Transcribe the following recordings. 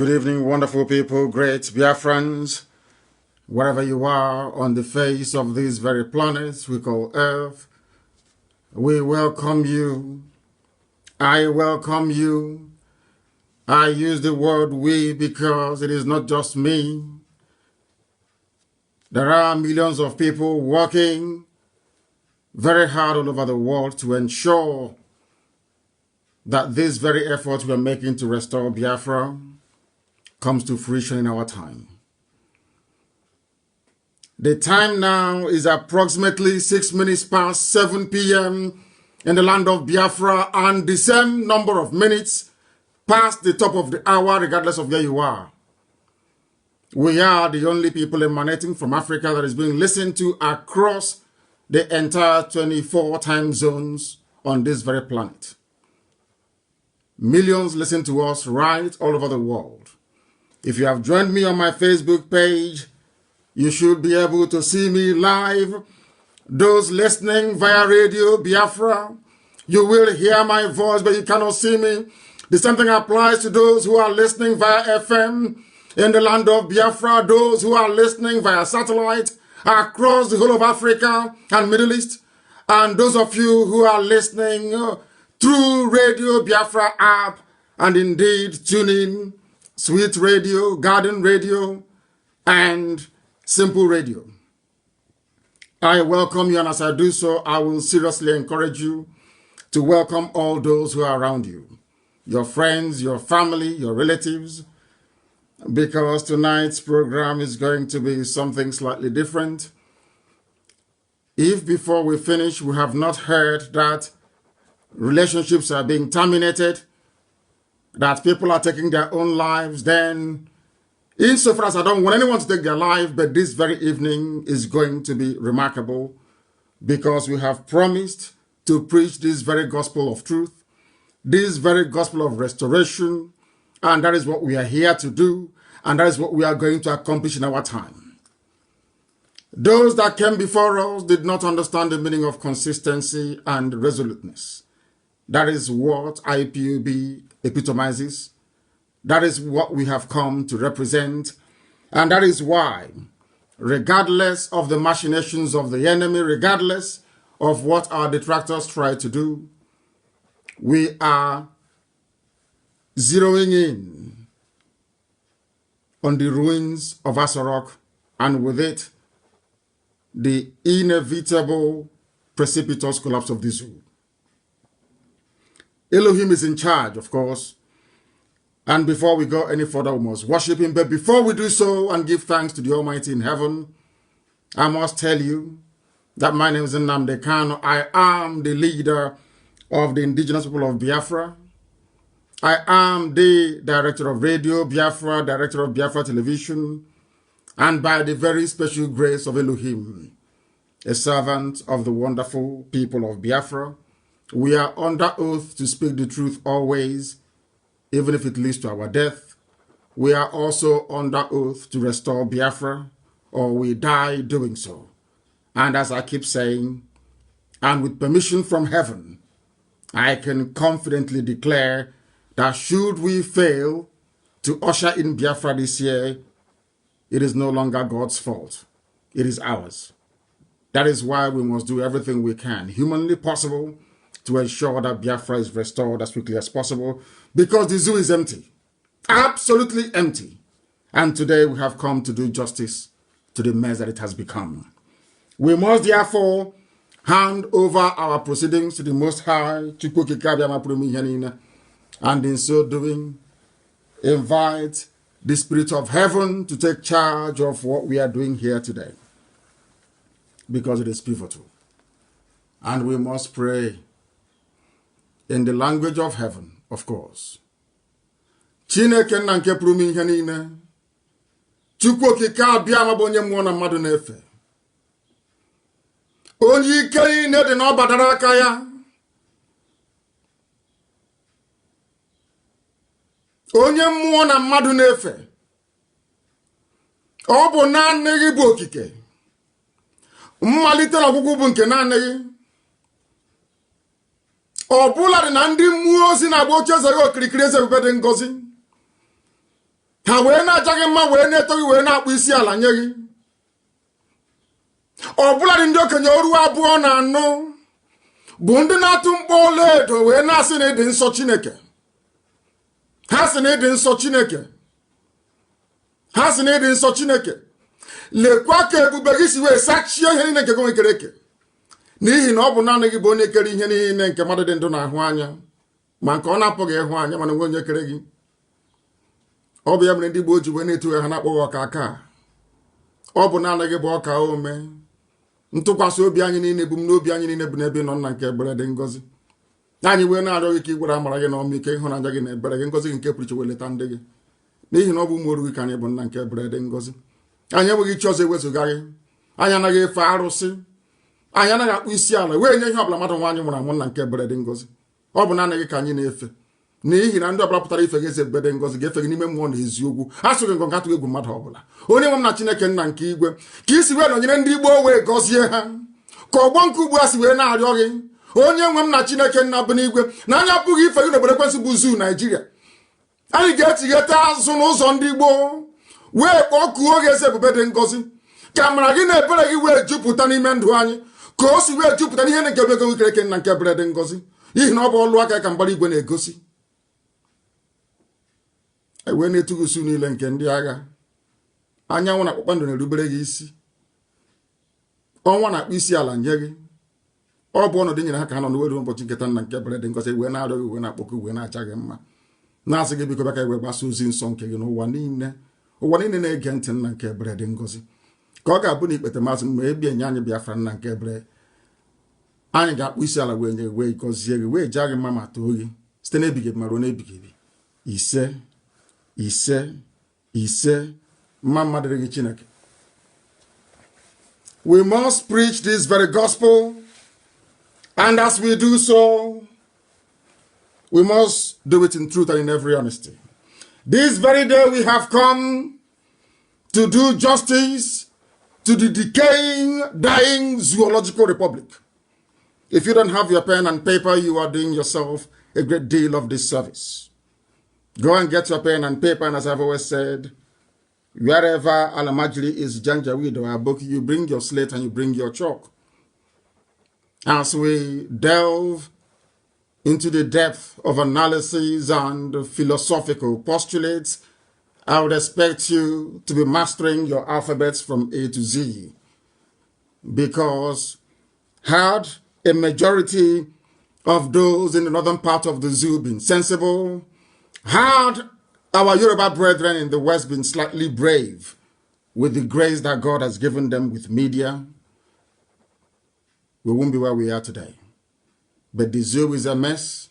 Good evening, wonderful people, great Biafrans, wherever you are on the face of this very planet we call Earth. We welcome you. I welcome you. I use the word we because it is not just me. There are millions of people working very hard all over the world to ensure that this very effort we are making to restore Biafra comes to fruition in our time. The time now is approximately 6 minutes past 7 p.m. in the land of Biafra, and the same number of minutes past the top of the hour, regardless of where you are. We are the only people emanating from Africa that is being listened to across the entire 24 time zones on this very planet. Millions listen to us right all over the world. If you have joined me on my Facebook page, you should be able to see me live. Those listening via radio Biafra, you will hear my voice, but you cannot see me. The same thing applies to those who are listening via FM in the land of Biafra, those who are listening via satellite across the whole of Africa and Middle East, and those of you who are listening through Radio Biafra app, and indeed tune in, Sweet Radio, Garden Radio, and Simple Radio. I welcome you, and as I do so, I will seriously encourage you to welcome all those who are around you, your friends, your family, your relatives, because tonight's program is going to be something slightly different. If before we finish we have not heard that relationships are being terminated, that people are taking their own lives, then insofar as I don't want anyone to take their life, but this very evening is going to be remarkable because we have promised to preach this very gospel of truth, this very gospel of restoration, and that is what we are here to do, and that is what we are going to accomplish in our time. Those that came before us did not understand the meaning of consistency and resoluteness. That is what IPOB epitomizes. That is what we have come to represent. And that is why, regardless of the machinations of the enemy, regardless of what our detractors try to do, we are zeroing in on the ruins of Asorok, and with it, the inevitable precipitous collapse of the zoo. Elohim is in charge, of course. And before we go any further, we must worship him. But before we do so and give thanks to the Almighty in heaven, I must tell you that my name is Nnamdi Kanu. I am the leader of the indigenous people of Biafra. I am the director of Radio Biafra, director of Biafra Television, and by the very special grace of Elohim, a servant of the wonderful people of Biafra, we are under oath to speak the truth always, even if it leads to our death. We are also under oath to restore Biafra, or we die doing so. And as I keep saying, and with permission from heaven, I can confidently declare that should we fail to usher in Biafra this year, it is no longer God's fault. It is ours. That is why we must do everything we can, humanly possible, to ensure that Biafra is restored as quickly as possible, because the zoo is empty, absolutely empty. And today we have come to do justice to the mess that it has become. We must therefore hand over our proceedings to the Most High, and in so doing, invite the Spirit of Heaven to take charge of what we are doing here today, because it is pivotal. And we must pray in the language of heaven, of course. Chineke nna nke pụrụ ime ihe niile, Chukwu okike abịa ma bụ onye mmụọ na mmadụ na-efe. Onye ike niile dị na ọ badara aka ya. Onye mmụọ na mmadụ na-efe. Ọ bụ naanị gị bụ okike. Mmalite na ọgwụgwụ bụ nke naanị gị. Ọ bụla dị na ndị mmụọ ozi na-agba oche eze gị okirikiri eze ebube dị ngọzi. ha wee na-ajaghị mma wee na-etoghị wee na-akpụ isi ala nye gị. Ọ bụladị ndị okenye oru 2 na 4 bụ ndị na-atụ mkpọ ọlaedo wee na-asị na ịdị nsọ Chineke. Ha sị na ịdị nsọ Chineke. Ha sị na ịdị nsọ Chineke. Lekwa ka ebube gị si wee sachie ihe niile nke gị kere eke. N'ihi na ọ bụ naanị gị bụ onye kere ihe niile nke mmadụ dị ndụ na-ahụ anya, ma nke ọ na-apụghị ịhụ anya, mana nwe onye kere gị. Ọ bụ ya mere ndị Igbo ji wee na-etu ha na-akpọghị ọka aka. Ọ bụ naanị gị bụ ọka ome. Ntụkwasị obi anyị niile bụ n'obi anyị niile bụ n'ebe nọ nna nke ebere dị ngọzi. Anyị wee na-arịọ gị ka ị gwara amara gị na ọmịiko ịhụnanya gị na ebere gị ngọzi gị nke pụrụ iche wee leta ndị gị. N'ihi na ọ bụ ụmụ oru gị ka anyị bụ nna nke ebere dị ngọzi. Anyị enweghị chi ọzọ ewezụga gị. Anyị anaghị efe arụsị. Anyị anaghị akpụ isi ala wee nye ihe ọbụla mmadụ nwaanyị nwụrụ anwụ nna nke ebere dị ngọzi. Ọ bụ naanị gị ka anyị na-efe. N'ihi na ndị ọbụla pụtara ife gị eze ebere dị ngọzi ga-efe gị n'ime mmụọ na eziokwu. Asụghị ngọ atụghị egwu mmadụ ọbụla. Onye nwe m na Chineke nna nke igwe ka isi wee nọnyere ndị Igbo wee gọzie ha. Ka ọgbọ nke ugbu a si wee na-arịọ gị. Onye nwe m na Chineke nna bụ n'igwe na anyị apụghị ife gị n'obodo ekwensị bụ zuu Naijiria. Anyị ga-etigheta azụ n'ụzọ ndị Igbo wee kpọkuo oge eze ebube dị ngọzi. Ka amara gị na ebere gị wee jupụta n'ime ndụ anyị. Ka o si wee jupụta n'ihe nke ebe ego ike nna nke ebere dị ngọzi. N'ihi na ọ bụ ọlụ aka ka mbara igwe na-egosi. Wee na-etughị usu niile nke ndị agha. Anyanwụ na kpakpando na-erubere gị isi. Ọnwa na-akpụ isi ala nye gị. Ọ bụ ọnọdụ nyere ha ka ha nọ n'uweru ụbọchị nketa nna nke ebere dị ngọzi wee na-arịọ gị wee na-akpọkụ wee na-acha gị mma. Na-asị gị biko bịa ka wee gbasa ozi nsọ nke gị n'ụwa niile. Ụwa niile na-ege ntị nna nke ebere dị ngọzi. Ka ọ ga-abụ na ikpete masị ma ebi enye anyị Biafra nna nke ebere. Anyị ga-akpụ isi ala wee nye wee gọzie gị wee jaa gị mma ma too gị site n'ebighị ebi ma ruo n'ebighị ebi. Ise ise ise mma mmadụ gị Chineke. We must preach this very gospel, and as we do so, we must do it in truth and in every honesty. This very day we have come to do justice to the decaying, dying zoological republic. If you don't have your pen and paper, you are doing yourself a great deal of disservice. Go and get your pen and paper, and as I've always said, wherever Alamajri is Janjaweed or Aboki, you bring your slate and you bring your chalk. As we delve into the depth of analysis and philosophical postulates, I would expect you to be mastering your alphabets from A to Z. Because had a majority of those in the northern part of the zoo been sensible, had our Yoruba brethren in the West been slightly brave with the grace that God has given them with media, we won't be where we are today. But the zoo is a mess.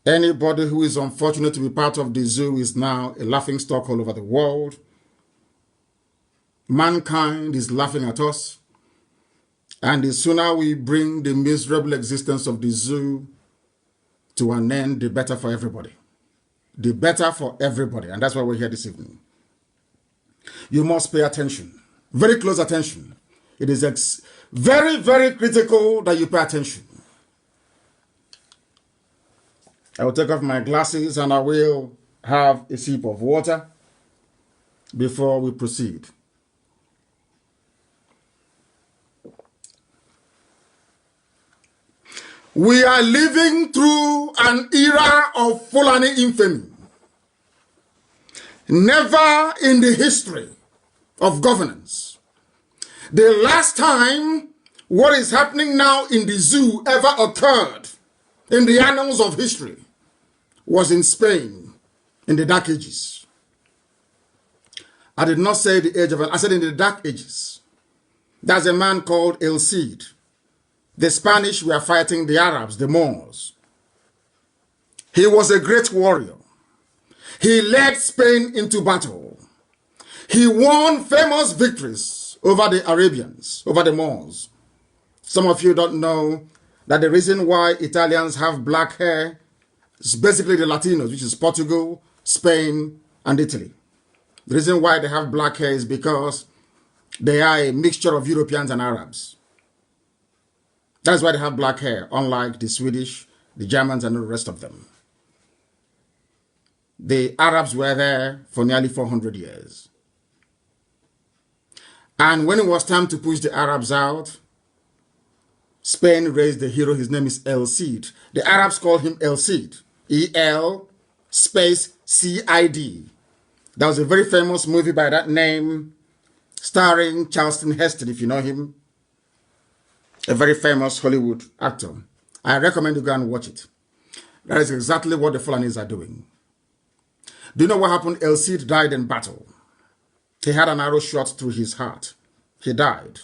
Anybody who is unfortunate to be part of the zoo is now a laughingstock all over the world. Mankind is laughing at us. And the sooner we bring the miserable existence of the zoo to an end, the better for everybody. The better for everybody. And that's why we're here this evening. You must pay attention. Very close attention. It is very, very critical that you pay attention. I will take off my glasses and I will have a sip of water before we proceed. We are living through an era of Fulani infamy. Never in the history of governance. The last time what is happening now in the zoo ever occurred in the annals of history was in Spain in the Dark Ages. I did not say the age of it, I said in the Dark Ages. There's a man called El Cid. The Spanish were fighting the Arabs, the Moors. He was a great warrior. He led Spain into battle. He won famous victories over the Arabians, over the Moors. Some of you don't know that the reason why Italians have black hair is basically the Latinos, which is Portugal, Spain, and Italy. The reason why they have black hair is because they are a mixture of Europeans and Arabs. That's why they have black hair, unlike the Swedish, the Germans, and the rest of them. The Arabs were there for nearly 400 years. And when it was time to push the Arabs out, Spain raised the hero. His name is El Cid. The Arabs called him El Cid. E-L space C-I-D. There was a very famous movie by that name, starring Charleston Heston, if you know him. A very famous Hollywood actor. I recommend you go and watch it. That is exactly what the Fulanis are doing. Do you know what happened? El Cid died in battle. He had an arrow shot through his heart. He died.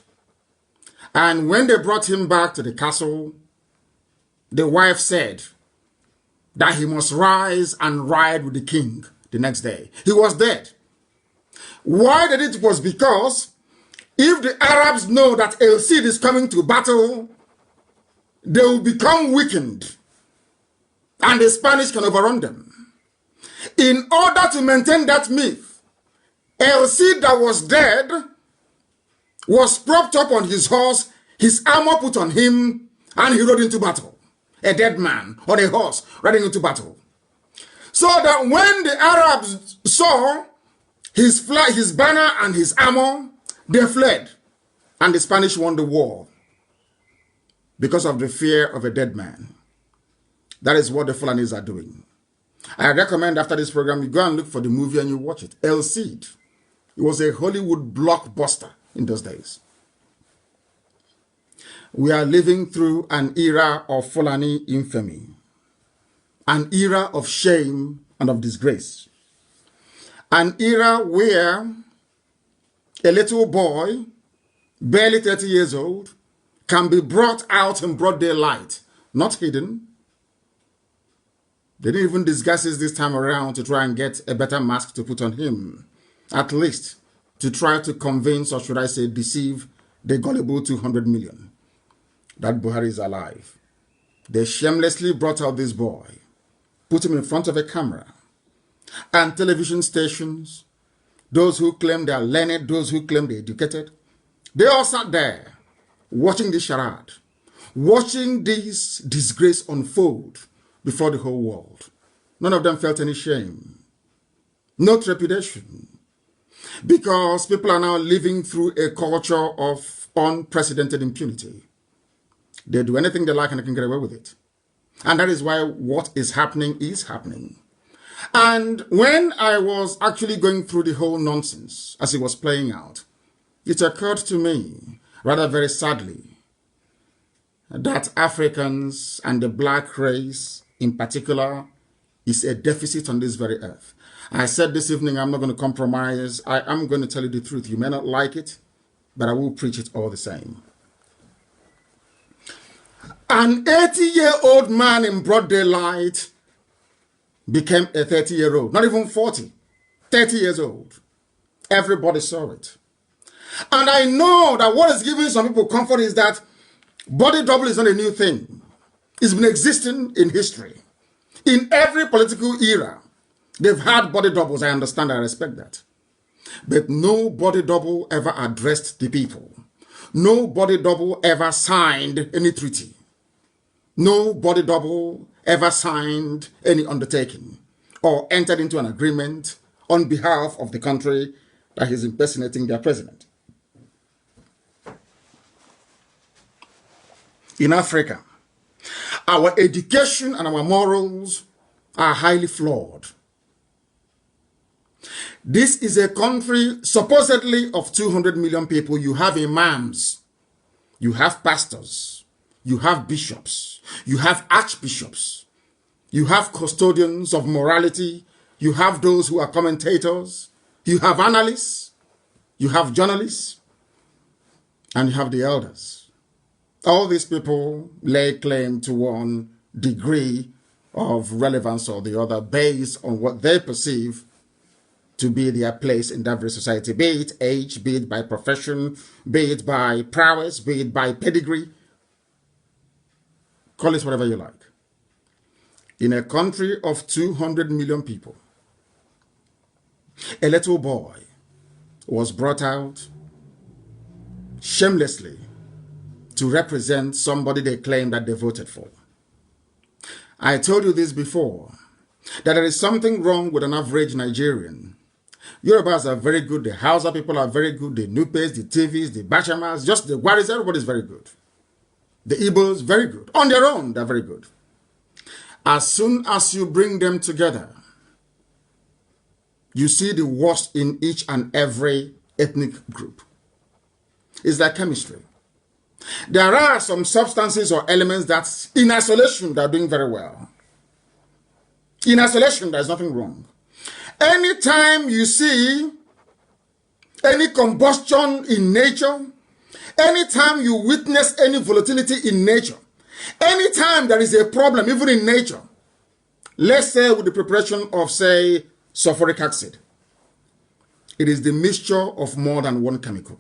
And when they brought him back to the castle, the wife said that he must rise and ride with the king the next day. He was dead. Why did it? Was because if the Arabs know that El Cid is coming to battle, they will become weakened and the Spanish can overrun them. In order to maintain that myth, El Cid that was dead was propped up on his horse, his armor put on him, and he rode into battle. A dead man on a horse riding into battle. So that when the Arabs saw his banner and his armor, they fled. And the Spanish won the war because of the fear of a dead man. That is what the Fulanis are doing. I recommend after this program, you go and look for the movie and you watch it. El Cid. It was a Hollywood blockbuster in those days. We are living through an era of Fulani infamy, an era of shame and of disgrace, an era where a little boy, barely 30 years old, can be brought out in broad daylight, not hidden. They didn't even disguise it this time around to try and get a better mask to put on him, at least to try to convince, or should I say deceive, the gullible 200 million that Buhari is alive. They shamelessly brought out this boy, put him in front of a camera, and television stations, those who claim they are learned, those who claim they're educated, they all sat there watching this charade, watching this disgrace unfold before the whole world. None of them felt any shame, no trepidation, because people are now living through a culture of unprecedented impunity. They do anything they like and they can get away with it. And that is why what is happening is happening. And when I was actually going through the whole nonsense as it was playing out, it occurred to me, rather very sadly, that Africans and the black race in particular is a deficit on this very earth. I said this evening, I'm not going to compromise. I am going to tell you the truth. You may not like it, but I will preach it all the same. An 80-year-old man in broad daylight became a 30-year-old, not even 40, 30 years old. Everybody saw it. And I know that what is giving some people comfort is that body double is not a new thing. It's been existing in history. In every political era, they've had body doubles. I understand, I respect that. But no body double ever addressed the people. No body double ever signed any treaty. No body double ever signed any undertaking or entered into an agreement on behalf of the country that is impersonating their president. In Africa, our education and our morals are highly flawed. This is a country supposedly of 200 million people. You have imams, you have pastors, you have bishops, you have archbishops, you have custodians of morality, you have those who are commentators, you have analysts, you have journalists, and you have the elders. All these people lay claim to one degree of relevance or the other based on what they perceive to be their place in that very society, be it age, be it by profession, be it by prowess, be it by pedigree. Call it whatever you like. In a country of 200 million people, a little boy was brought out shamelessly to represent somebody they claim that they voted for. I told you this before. that there is something wrong with an average Nigerian. Yorubas are very good, the Hausa people are very good, the Nupes, the TVs, the Bachamas, just the Waris, everybody's very good. The Igbos, very good. On their own, they're very good. As soon as you bring them together, you see the worst in each and every ethnic group. It's like chemistry. There are some substances or elements that in isolation they're doing very well. In isolation, there's nothing wrong. Anytime you see any combustion in nature, anytime you witness any volatility in nature, anytime there is a problem, even in nature, let's say with the preparation of, say, sulfuric acid, it is the mixture of more than one chemical.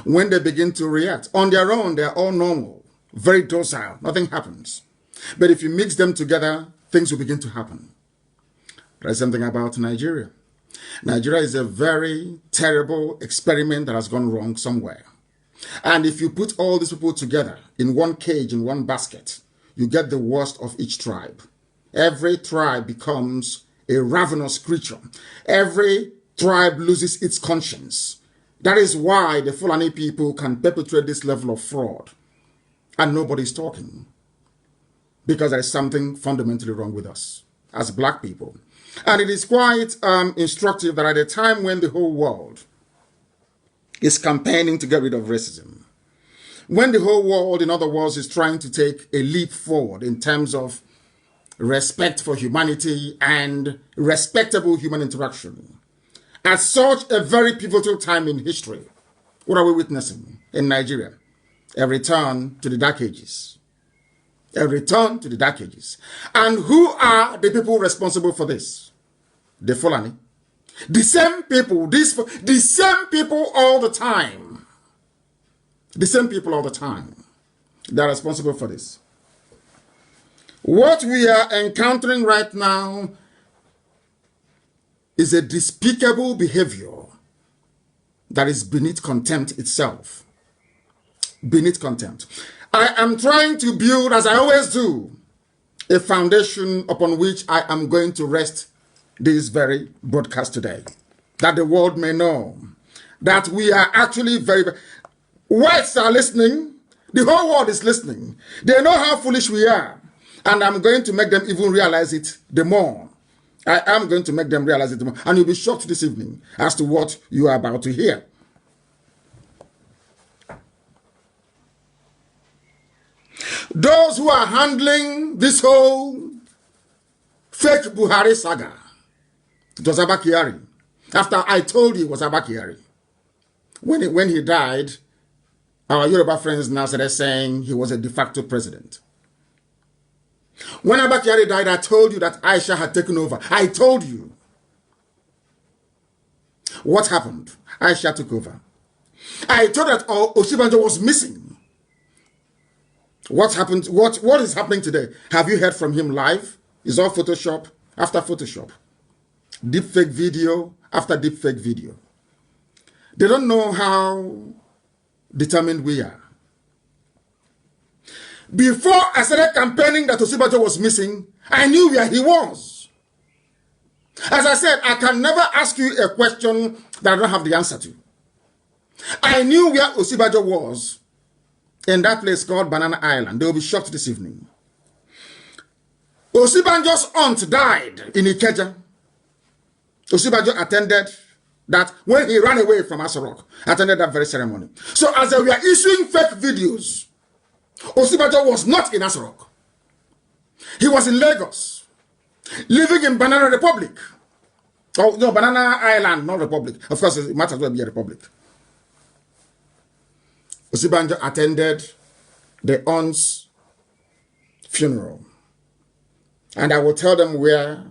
When they begin to react, on their own, they're all normal, very docile, nothing happens. But if you mix them together, things will begin to happen. There's something about Nigeria. Nigeria is a very terrible experiment that has gone wrong somewhere. And if you put all these people together in one cage, in one basket, you get the worst of each tribe. Every tribe becomes a ravenous creature. Every tribe loses its conscience. That is why the Fulani people can perpetrate this level of fraud. And nobody's talking. Because there is something fundamentally wrong with us as black people. And it is quite instructive that at a time when the whole world is campaigning to get rid of racism, when the whole world, in other words, is trying to take a leap forward in terms of respect for humanity and respectable human interaction, at such a very pivotal time in history, what are we witnessing in Nigeria? A return to the Dark Ages. A return to the Dark Ages. And who are the people responsible for this? The Fulani. The same people, the same people all the time. The same people all the time. They are responsible for this. What we are encountering right now is a despicable behavior that is beneath contempt itself. Beneath contempt. I am trying to build, as I always do, a foundation upon which I am going to rest this very broadcast today, that the world may know that we are actually very, whites are listening, the whole world is listening. They know how foolish we are, and I'm going to make them even realize it the more. I am going to make them realize it the more, and you'll be shocked this evening as to what you are about to hear. Those who are handling this whole fake Buhari saga, it was Abba Kyari. After I told you it was Abba Kyari. When he died, our Yoruba friends now started saying he was a de facto president. When Abba Kyari died, I told you that Aisha had taken over. I told you. What happened? Aisha took over. I told that Osibanjo was missing. What happened? What is happening today? Have you heard from him live? It's all Photoshop after Photoshop. Deepfake video after deepfake video. They don't know how determined we are. Before I started campaigning that Osibanjo was missing, I knew where he was. As I said, I can never ask you a question that I don't have the answer to. I knew where Osibanjo was in that place called Banana Island. They will be shocked this evening. Osibanjo's aunt died in Ikeja. Osibanjo attended that when he ran away from Aso Rock, attended that very ceremony. So as they were issuing fake videos, Osibanjo was not in Aso Rock. He was in Lagos, living in Banana Republic. Oh, no, Banana Island, not Republic. Of course, it might as well be a republic. Osibanjo attended the aunt's funeral. And I will tell them where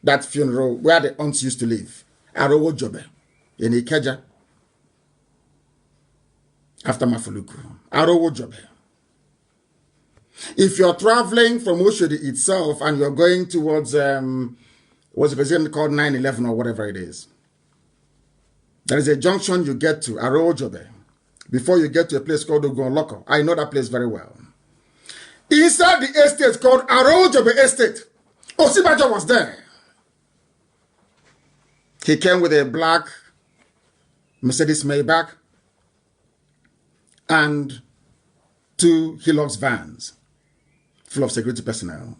that funeral, where the aunts used to live. Arowo Jobe, in Ikeja, after Mafuluku. Arowo Jobe. If you're traveling from Oshodi itself and you're going towards, what's it called 911 or whatever it is, there is a junction you get to, Arowo Jobe, before you get to a place called Ogonloko. I know that place very well. Inside the estate called Arojobe Estate, Osibajo was there. He came with a black Mercedes Maybach and 2 Hilux vans full of security personnel.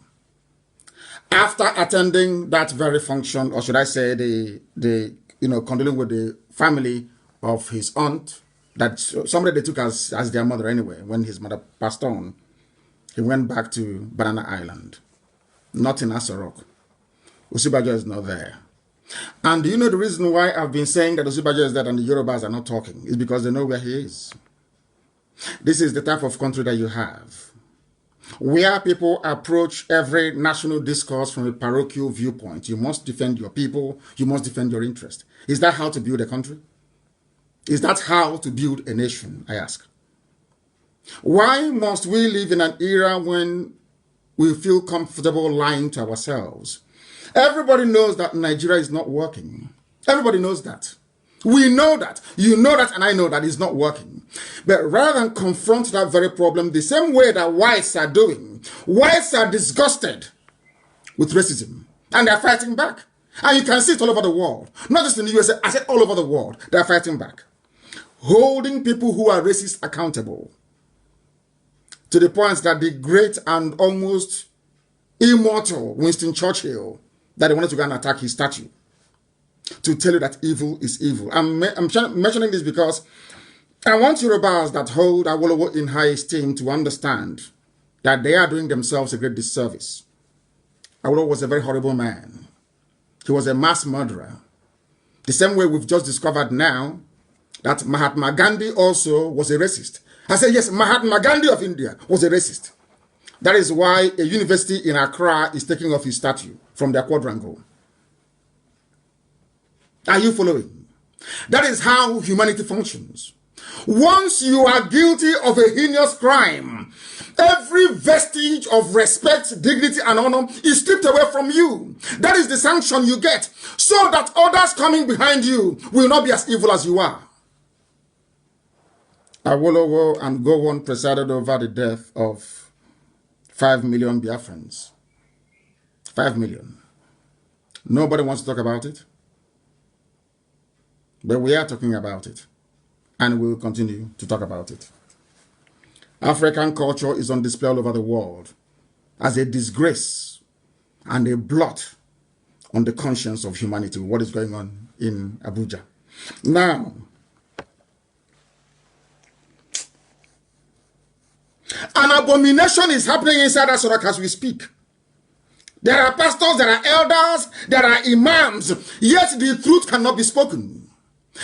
After attending that very function, or should I say condoling with the family of his aunt, that somebody they took as their mother anyway, when his mother passed on, he went back to Banana Island, not in Asorok. Osibajo is not there. And do you know the reason why I've been saying that Osibajo is there and the Yorubas are not talking? It's because they know where he is. This is the type of country that you have, where people approach every national discourse from a parochial viewpoint. You must defend your people. You must defend your interest. Is that how to build a country? Is that how to build a nation, I ask? Why must we live in an era when we feel comfortable lying to ourselves? Everybody knows that Nigeria is not working. Everybody knows that. We know that. You know that, and I know that it's not working. But rather than confront that very problem the same way that whites are doing, whites are disgusted with racism, and they're fighting back. And you can see it all over the world. Not just in the USA, I said all over the world, they're fighting back. Holding people who are racist accountable. To the point that the great and almost immortal Winston Churchill, that they wanted to go and attack his statue, to tell you that evil is evil. I'm mentioning this because I want Yorubas that hold Awolowo in high esteem to understand that they are doing themselves a great disservice. Awolowo was a very horrible man. He was a mass murderer. The same way we've just discovered now that Mahatma Gandhi also was a racist. I say yes, Mahatma Gandhi of India was a racist. That is why a university in Accra is taking off his statue from their quadrangle. Are you following? That is how humanity functions. Once you are guilty of a heinous crime, every vestige of respect, dignity, and honor is stripped away from you. That is the sanction you get, so that others coming behind you will not be as evil as you are. Awolowo and Gowon presided over the death of 5 million Biafrans. 5 million. Nobody wants to talk about it. But we are talking about it. And we will continue to talk about it. African culture is on display all over the world as a disgrace and a blot on the conscience of humanity. What is going on in Abuja? Now, an abomination is happening inside Asorok as we speak. There are pastors, there are elders, there are imams, yet the truth cannot be spoken.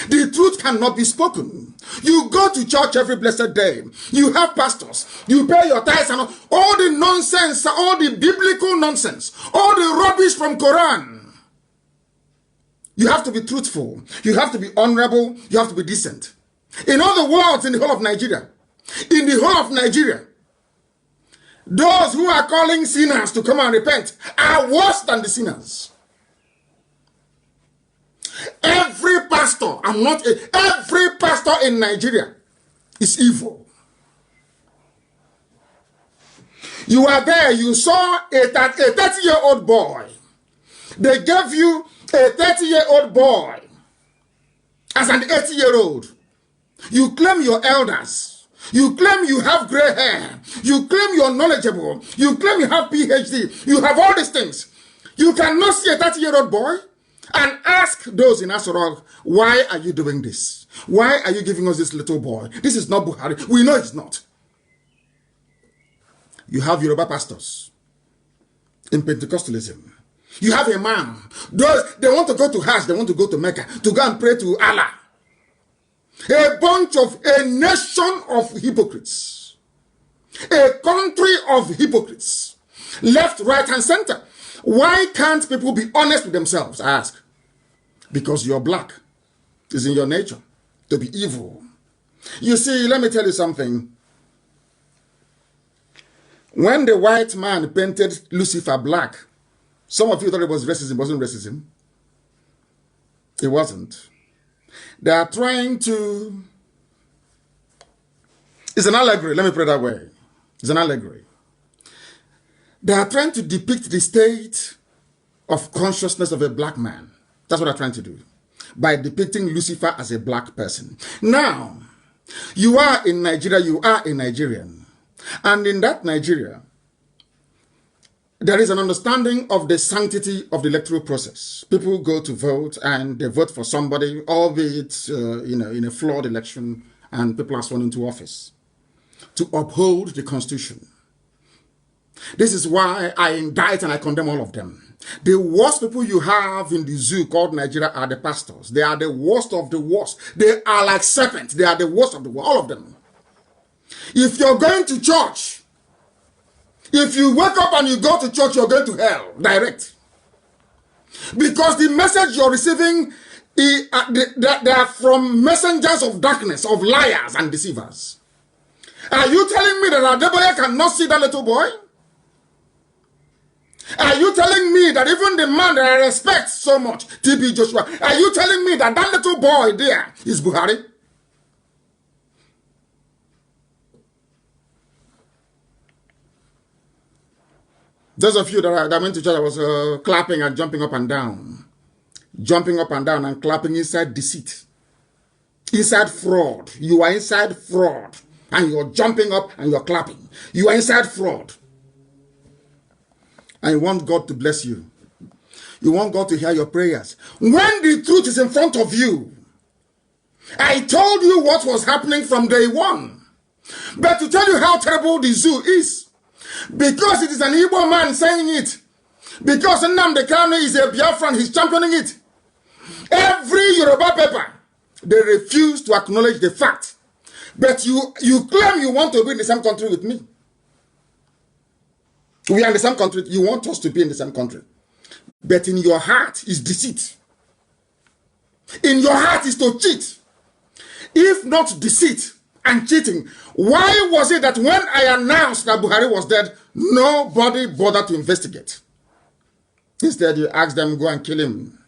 The truth cannot be spoken. You go to church every blessed day. You have pastors. You pay your tithes and all the nonsense, all the biblical nonsense, all the rubbish from Quran. You have to be truthful. You have to be honorable. You have to be decent. In other words, in the whole of Nigeria, those who are calling sinners to come and repent are worse than the sinners. Every pastor in Nigeria is evil. You are there, you saw a 30-year-old boy. They gave you a 30-year-old boy as an 80-year-old. You claim you're elders. You claim you have gray hair. You claim you're knowledgeable. You claim you have PhD. You have all these things. You cannot see a 30-year-old boy and ask those in Asorok, why are you doing this? Why are you giving us this little boy? This is not Buhari. We know it's not. You have Yoruba pastors in Pentecostalism. You have a man. Those, they want to go to Hajj. They want to go to Mecca to go and pray to Allah. A nation of hypocrites. A country of hypocrites. Left, right, and center. Why can't people be honest with themselves, I ask? Because you're black. It's in your nature to be evil. You see, let me tell you something. When the white man painted Lucifer black, some of you thought it was racism. It wasn't racism. It wasn't. They are trying to... It's an allegory. Let me put it that way. It's an allegory. They are trying to depict the state of consciousness of a black man. That's what they're trying to do, by depicting Lucifer as a black person. Now, you are in Nigeria, you are a Nigerian. And in that Nigeria, there is an understanding of the sanctity of the electoral process. People go to vote and they vote for somebody, albeit in a flawed election, and people are sworn into office to uphold the Constitution. This is why I indict and I condemn all of them. The worst people you have in the zoo called Nigeria are the pastors. They are the worst of the worst. They are like serpents. They are the worst of the worst, all of them. If you're going to church, if you wake up and you go to church, you're going to hell, direct. Because the message you're receiving, they are from messengers of darkness, of liars and deceivers. Are you telling me that Adeboye cannot see that little boy? Are you telling me that even the man that I respect so much, TB Joshua, are you telling me that that little boy there is Buhari? Those of you that went to church, I was clapping and jumping up and down. Jumping up and down and clapping inside deceit. Inside fraud. You are inside fraud. And you're jumping up and you're clapping. You are inside fraud. And you want God to bless you. You want God to hear your prayers. When the truth is in front of you, I told you what was happening from day one. But to tell you how terrible the zoo is, because it is an Igbo man saying it, because Nnamdi Kanu is a Biafran, he's championing it. Every Yoruba paper, they refuse to acknowledge the fact. But you claim you want to be in the same country with me. We are in the same country. You want us to be in the same country. But in your heart is deceit. In your heart is to cheat. If not deceit and cheating, why was it that when I announced that Buhari was dead, nobody bothered to investigate? Instead, you asked them, go and kill him.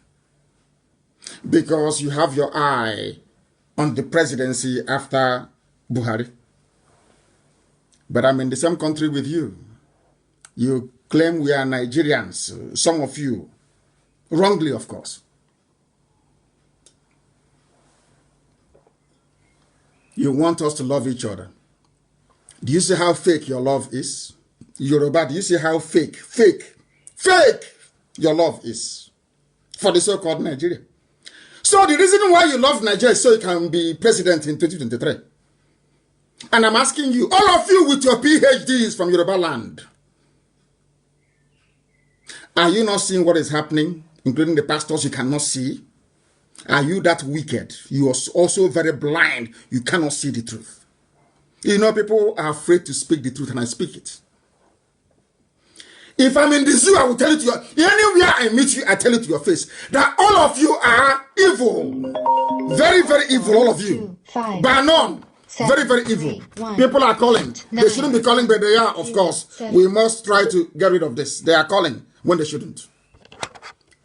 Because you have your eye on the presidency after Buhari. But I'm in the same country with you. You claim we are Nigerians, some of you, wrongly of course. You want us to love each other. Do you see how fake your love is? Yoruba, do you see how fake your love is for the so-called Nigeria? So the reason why you love Nigeria is so you can be president in 2023. And I'm asking you, all of you with your PhDs from Yoruba land, are you not seeing what is happening, including the pastors you cannot see? Are you that wicked? You are also very blind. You cannot see the truth. You know, people are afraid to speak the truth, and I speak it. If I'm in the zoo, I will tell it to you. Anywhere I meet you, I tell it to your face that all of you are evil. Very, very evil, all of you. By none. Very, very evil. People are calling. They shouldn't be calling, but they are, of course. We must try to get rid of this. They are calling when they shouldn't.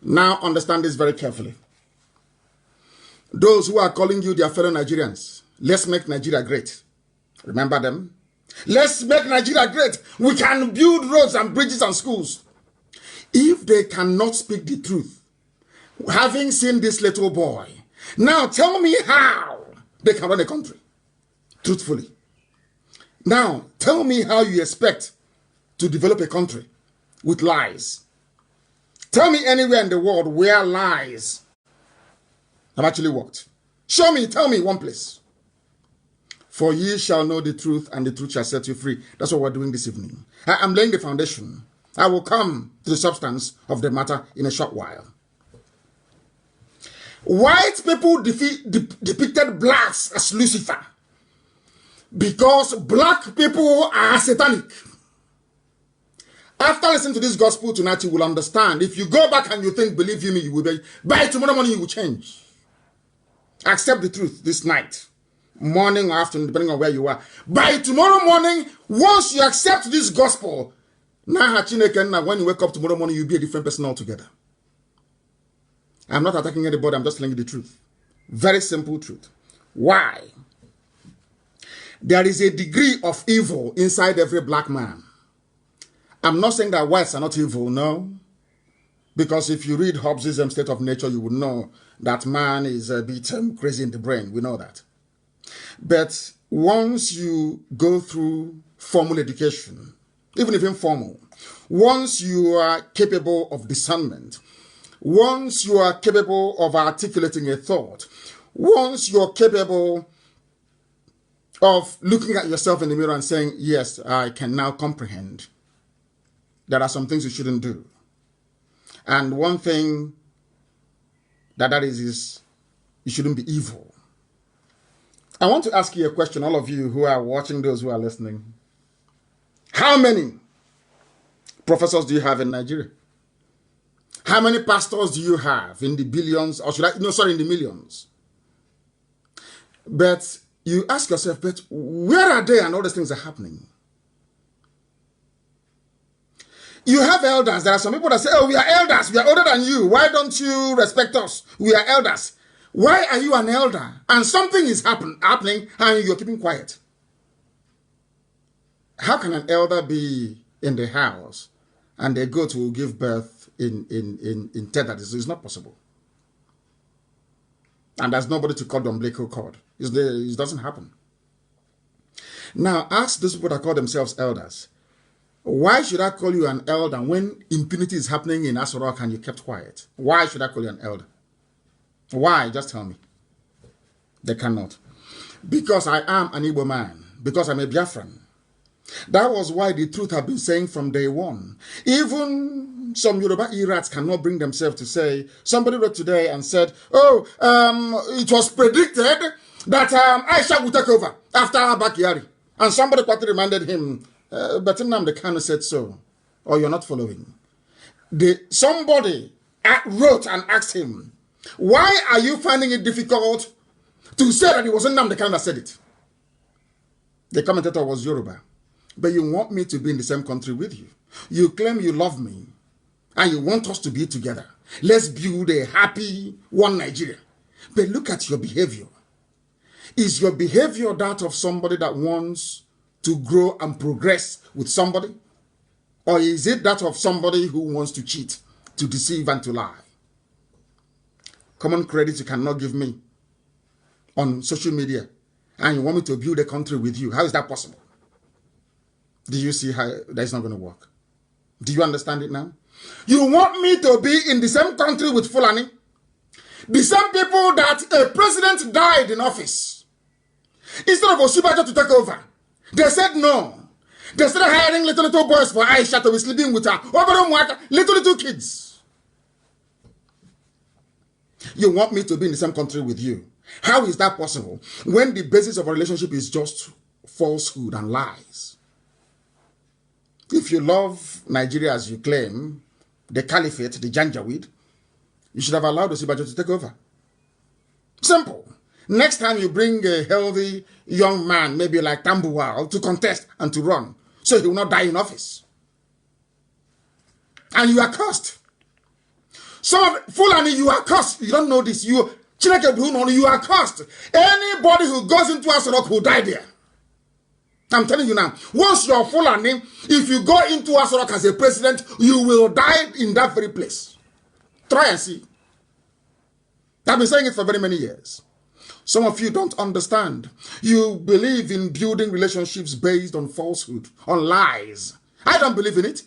Now understand this very carefully. Those who are calling you their fellow Nigerians, let's make Nigeria great. Remember them? Let's make Nigeria great. We can build roads and bridges and schools. If they cannot speak the truth, having seen this little boy, now tell me how they can run a country truthfully. Now tell me how you expect to develop a country with lies. Tell me anywhere in the world where lies have actually worked. Show me, tell me one place. For ye shall know the truth, and the truth shall set you free. That's what we're doing this evening. I'm laying the foundation. I will come to the substance of the matter in a short while. White people depicted blacks as Lucifer because black people are satanic. After listening to this gospel tonight, you will understand. If you go back and you think, believe you me, you will be. By tomorrow morning, you will change. Accept the truth this night, morning or afternoon, depending on where you are. By tomorrow morning, once you accept this gospel, when you wake up tomorrow morning, you'll be a different person altogether. I'm not attacking anybody, I'm just telling you the truth. Very simple truth. Why? There is a degree of evil inside every black man. I'm not saying that whites are not evil, no. Because if you read Hobbes' State of Nature, you would know that man is a bit crazy in the brain. We know that. But once you go through formal education, even if informal, once you are capable of discernment, once you are capable of articulating a thought, once you're capable of looking at yourself in the mirror and saying, yes, I can now comprehend, there are some things you shouldn't do. And one thing that is you shouldn't be evil. I want to ask you a question, all of you who are watching, those who are listening. How many professors do you have in Nigeria? How many pastors do you have in the billions, or should I, no, sorry, in the millions? But you ask yourself, but where are they and all these things are happening? You have elders. There are some people that say, oh, we are elders. We are older than you. Why don't you respect us? We are elders. Why are you an elder? And something is happening and you're keeping quiet. How can an elder be in the house and a goat will give birth in 10 days? It's not possible. And there's nobody to cut the umbilical cord. It doesn't happen. Now, ask those people that call themselves elders. Why should I call you an elder when impunity is happening in Asorok and you kept quiet? Why should I call you an elder? Why? Just tell me. They cannot. Because I am an Igbo man. Because I'm a Biafran. That was why the truth I've been saying from day one. Even some Yoruba irats cannot bring themselves to say, somebody wrote today and said, oh, it was predicted that Aisha would take over after Abakari. And somebody quickly reminded him, but Nnamdi Kanu said so, or you're not following. Somebody wrote and asked him, why are you finding it difficult to say that it wasn't Nnamdi Kanu that said it? The commentator was Yoruba. But you want me to be in the same country with you. You claim you love me, and you want us to be together. Let's build a happy one Nigeria. But look at your behavior. Is your behavior that of somebody that wants to grow and progress with somebody? Or is it that of somebody who wants to cheat, to deceive, and to lie? Common credit you cannot give me on social media, and you want me to build a country with you. How is that possible? Do you see how that's not going to work? Do you understand it now? You want me to be in the same country with Fulani? The same people that a president died in office. Instead of Oshibaja to take over, they said no. They started hiring little boys for Aisha to be sleeping with her. Little kids. You want me to be in the same country with you. How is that possible when the basis of a relationship is just falsehood and lies? If you love Nigeria as you claim, the caliphate, the Janjaweed, you should have allowed Osibajo to take over. Simple. Next time you bring a healthy young man, maybe like Tambuwal, to contest and to run, so he will not die in office. And you are cursed. Some of Fulani, you are cursed. You don't know this. You are cursed. Anybody who goes into Asorok will die there. I'm telling you now, once you're Fulani, if you go into Asorok as a president, you will die in that very place. Try and see. I've been saying it for very many years. Some of you don't understand. You believe in building relationships based on falsehood, on lies. I don't believe in it.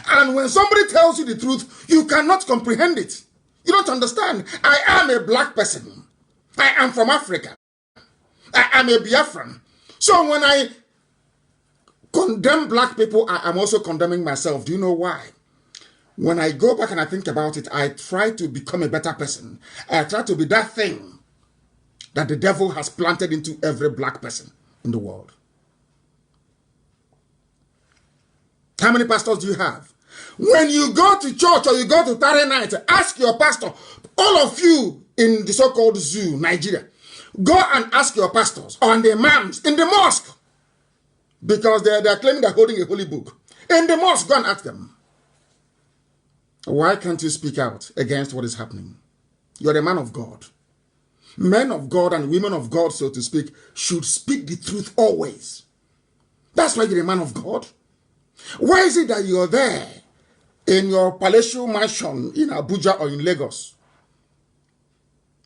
And when somebody tells you the truth, you cannot comprehend it. You don't understand. I am a black person. I am from Africa. I am a Biafran. So when I condemn black people, I am also condemning myself. Do you know why? When I go back and I think about it, I try to become a better person. I try to be that thing that the devil has planted into every black person in the world. How many pastors do you have? When you go to church or you go to Tare night, ask your pastor, all of you in the so-called zoo, Nigeria, go and ask your pastors or the imams in the mosque, because they are claiming they're holding a holy book. In the mosque, go and ask them. Why can't you speak out against what is happening? You're a man of God. Men of God and women of God, so to speak, should speak the truth always. That's why you're a man of God. Why is it that you're there in your palatial mansion in Abuja or in Lagos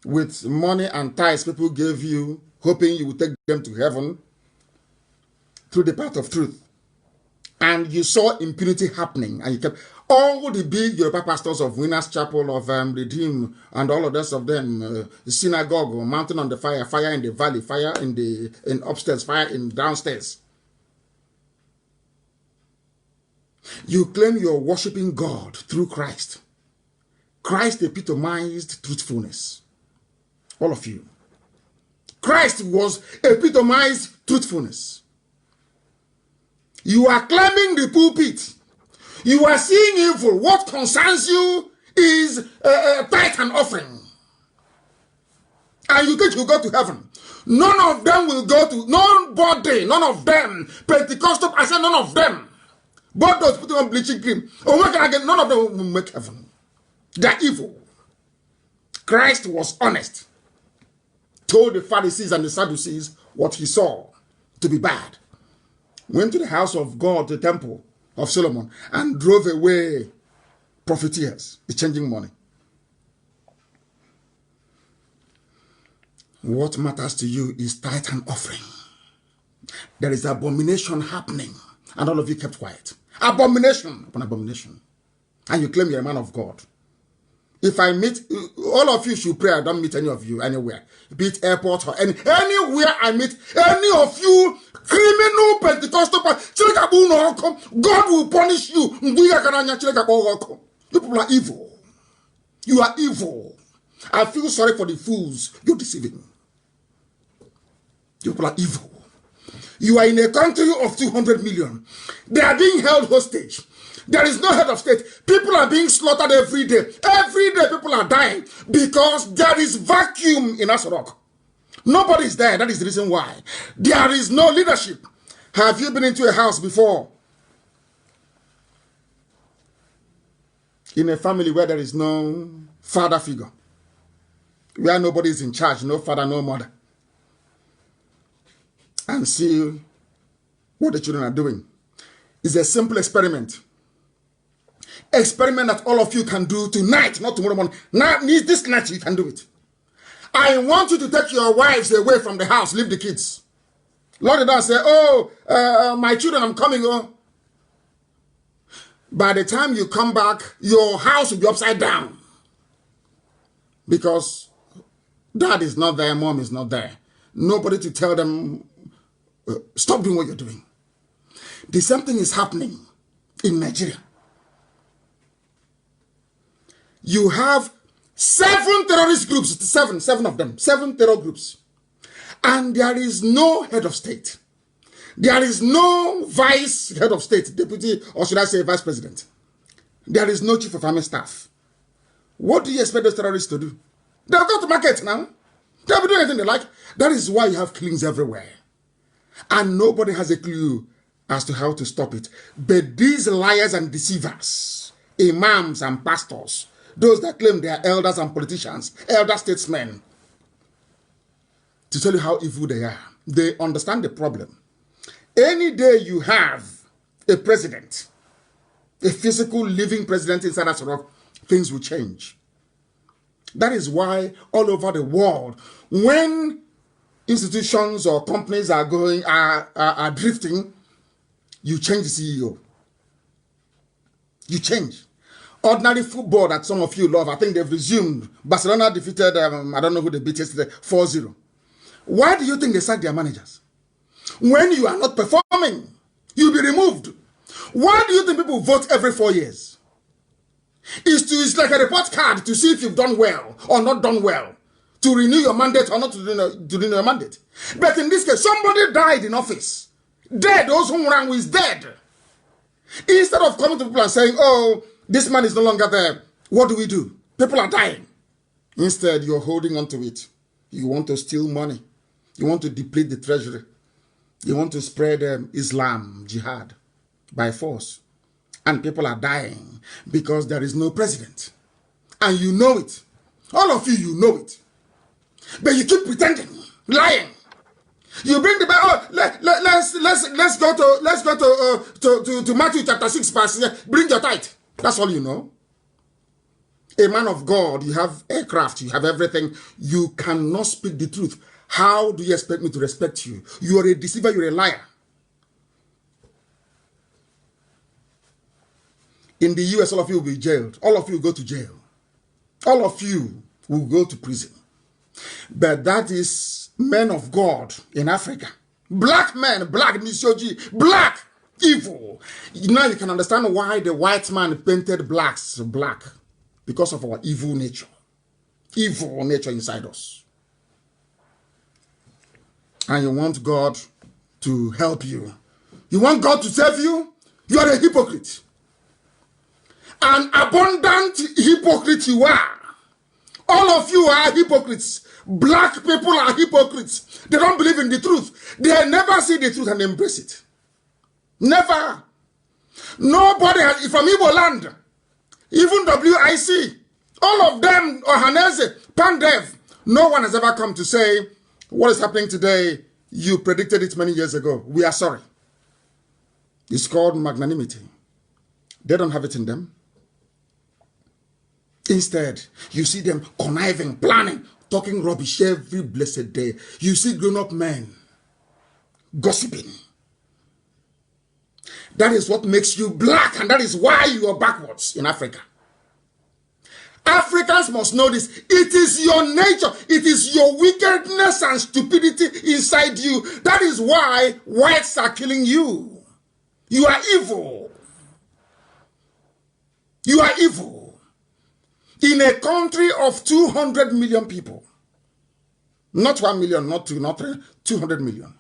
with money and ties people gave you, hoping you would take them to heaven through the path of truth, and you saw impunity happening, and you kept all the big Yoruba pastors of Winners Chapel, of Redeem, and all of the rest of them, synagogue, or mountain on the fire, fire in the valley, fire in upstairs, fire in downstairs. You claim you're worshiping God through Christ. Christ epitomized truthfulness. All of you. Christ was epitomized truthfulness. You are climbing the pulpit. You are seeing evil. What concerns you is tithe and offering. And you think you go to heaven. None of them will go to, nobody, none of them. Pentecostal, I said none of them. Both those putting on bleaching cream. None of them will make heaven. They are evil. Christ was honest. Told the Pharisees and the Sadducees what he saw to be bad. Went to the house of God, the temple of Solomon, and drove away profiteers, exchanging money. What matters to you is tithe and offering. There is abomination happening, and all of you kept quiet. Abomination upon abomination. And you claim you're a man of God. If I meet, all of you should pray I don't meet any of you anywhere. Be it airport or anywhere I meet any of you criminal Pentecostal, God will punish you. You people are evil. You are evil. I feel sorry for the fools you're deceiving. You people are evil. You are in a country of 200 million. They are being held hostage. There is no head of state. People are being slaughtered every day. Every day people are dying because there is vacuum in Asorok. Nobody is there. That is the reason why. There is no leadership. Have you been into a house before? In a family where there is no father figure. Where nobody is in charge. No father, no mother. And see what the children are doing. It's a simple experiment. Experiment that all of you can do tonight, not tomorrow morning. Now, this night you can do it. I want you to take your wives away from the house, leave the kids. Lord, don't say, oh, my children, I'm coming. Oh. By the time you come back, your house will be upside down. Because dad is not there, mom is not there. Nobody to tell them, stop doing what you're doing. The same thing is happening in Nigeria. You have 7 terrorist groups, seven of them, 7 terror groups. And there is no head of state. There is no vice head of state, deputy, or should I say vice president. There is no chief of army staff. What do you expect those terrorists to do? They'll go to market now. They'll be doing anything they like. That is why you have killings everywhere. And nobody has a clue as to how to stop it. But these liars and deceivers, imams and pastors, those that claim they are elders and politicians, elder statesmen, to tell you how evil they are. They understand the problem. Any day you have a president, a physical living president inside Asorok, things will change. That is why all over the world, when institutions or companies are going, are drifting, you change the CEO. You change. Ordinary football that some of you love, I think they've resumed. Barcelona defeated, I don't know who they beat yesterday, 4-0. Why do you think they sack their managers? When you are not performing, you'll be removed. Why do you think people vote every 4 years? It's like a report card to see if you've done well or not done well. To renew your mandate or not to renew your mandate. But in this case, somebody died in office. Dead, those who ran is dead. Instead of coming to people and saying, oh, this man is no longer there, what do? People are dying. Instead, you're holding on to it. You want to steal money. You want to deplete the treasury. You want to spread Islam, jihad, by force. And people are dying because there is no president. And you know it. All of you, you know it. But you keep pretending, lying. You bring the Bible. Oh, let's go to Matthew chapter 6 verse. Bring your tithe. That's all you know. A man of God, you have aircraft, you have everything. You cannot speak the truth. How do you expect me to respect you? You are a deceiver, you're a liar. In the US, all of you will be jailed. All of you will go to jail. All of you will go to prison. But that is men of God in Africa. Black men, black misogyny, black evil. Now you can understand why the white man painted blacks black. Because of our evil nature. Evil nature inside us. And you want God to help you. You want God to save you? You are a hypocrite. An abundant hypocrite you are. All of you are hypocrites. Black people are hypocrites. They don't believe in the truth. They never see the truth and embrace it. Never. Nobody has, from Igbo land, even WIC, all of them, Ohaneze, Pandev, no one has ever come to say, what is happening today, you predicted it many years ago. We are sorry. It's called magnanimity. They don't have it in them. Instead, you see them conniving, planning, talking rubbish every blessed day. You see grown-up men gossiping. That is what makes you black, and that is why you are backwards in Africa. Africans must know this. It is your nature. It is your wickedness and stupidity inside you. That is why whites are killing you. You are evil. You are evil. In a country of 200 million people, not 1 million, not 2, not 3, 200 million,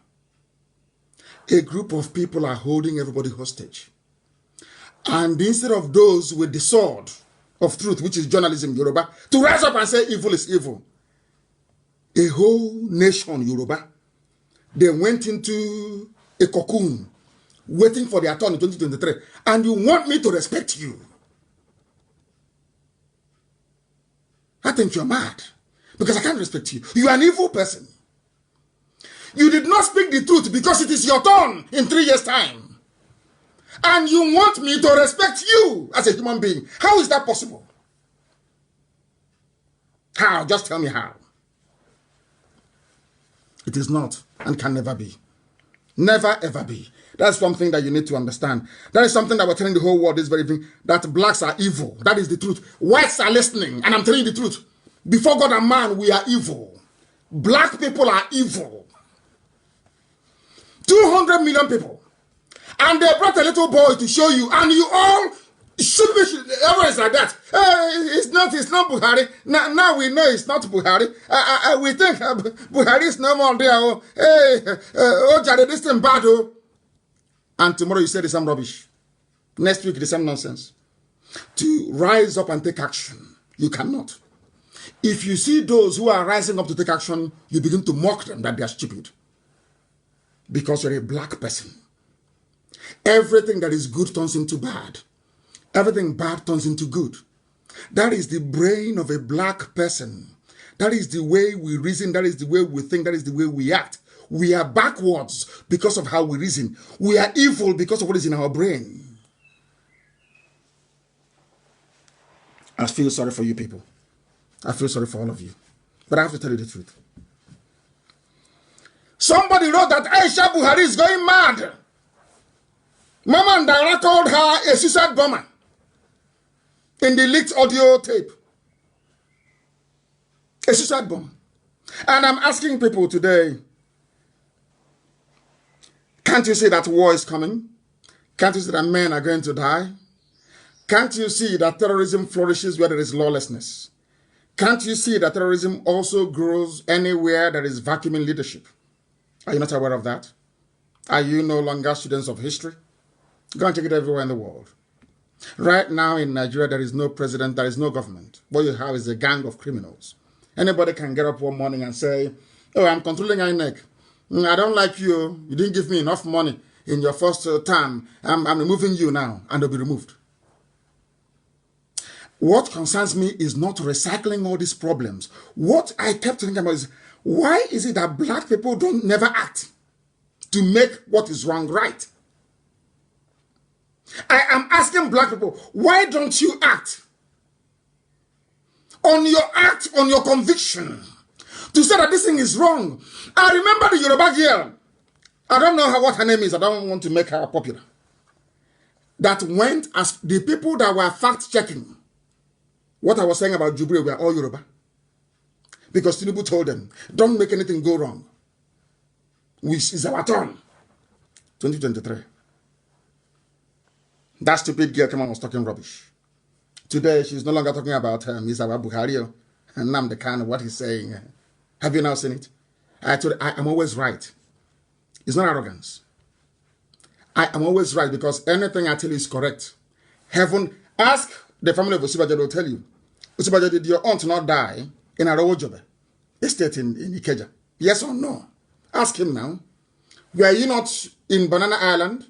a group of people are holding everybody hostage. And instead of those with the sword of truth, which is journalism, Yoruba, to rise up and say evil is evil, a whole nation, Yoruba, they went into a cocoon, waiting for their turn in 2023. And you want me to respect you? I think you're mad, because I can't respect you. You are an evil person. You did not speak the truth because it is your turn in 3 years' time. And you want me to respect you as a human being. How is that possible? How? Just tell me how. It is not and can never be. Never ever be. That's something that you need to understand. That is something that we're telling the whole world this very thing, that blacks are evil. That is the truth. Whites are listening, and I'm telling you the truth. Before God and man, we are evil. Black people are evil. 200 million people. And they brought a little boy to show you, and you all should be, everyone is like that. It's not Buhari. Now we know it's not Buhari. We think Buhari is no more there. Jare, this thing bad. And tomorrow you say the same rubbish. Next week the same nonsense. To rise up and take action, you cannot. If you see those who are rising up to take action, you begin to mock them that they are stupid. Because you're a black person. Everything that is good turns into bad. Everything bad turns into good. That is the brain of a black person. That is the way we reason. That is the way we think. That is the way we act. We are backwards because of how we reason. We are evil because of what is in our brain. I feel sorry for you people. I feel sorry for all of you. But I have to tell you the truth. Somebody wrote that Aisha Buhari is going mad. Mama and Dara called her a suicide bomber in the leaked audio tape. A suicide bomb. And I'm asking people today, can't you see that war is coming? Can't you see that men are going to die? Can't you see that terrorism flourishes where there is lawlessness? Can't you see that terrorism also grows anywhere there is vacuuming leadership? Are you not aware of that? Are you no longer students of history? Go and check it everywhere in the world. Right now in Nigeria, there is no president, there is no government. What you have is a gang of criminals. Anybody can get up one morning and say, oh, I'm controlling INEC. I don't like you. You didn't give me enough money in your first term. I'm removing you now, and they'll be removed. What concerns me is not recycling all these problems. What I kept thinking about is, Why is it that black people don't never act to make what is wrong right? I am asking black people, why don't you act on your conviction to say that this thing is wrong? I remember the Yoruba girl. I don't know what her name is. I don't want to make her popular. That went as the people that were fact-checking what I was saying about Jubilee were all Yoruba. Because Tinubu told them, don't make anything go wrong. It's our turn. 2023. That stupid girl came on was talking rubbish. Today, she's no longer talking about Mr. Buhari and Nnamdi Kanu, what he's saying. Have you now seen it? I'm always right. It's not arrogance. I am always right because anything I tell you is correct. Heaven, ask the family of Osibajo, will tell you. Osibajo, did your aunt not die in Arawojobe, estate in Ikeja? Yes or no? Ask him now. Were you not in Banana Island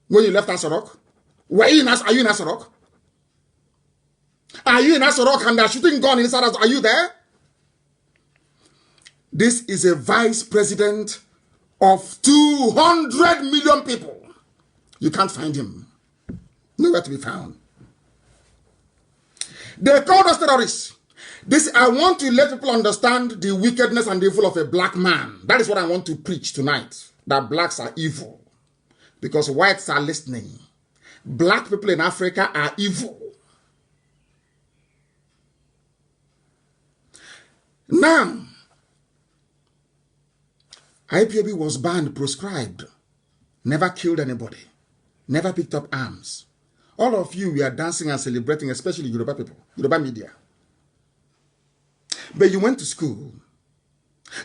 when you left Asorok? Are you in Asorok? Are you in Asorok and they're shooting gun inside us? Are you there? This is a vice president of 200 million people. You can't find him. Nowhere to be found. They called us terrorists. I want to let people understand the wickedness and the evil of a black man. That is what I want to preach tonight. That blacks are evil. Because whites are listening. Black people in Africa are evil. Now, IPOB was banned, proscribed, never killed anybody, never picked up arms. All of you were dancing and celebrating, especially Yoruba people, Yoruba media. But you went to school.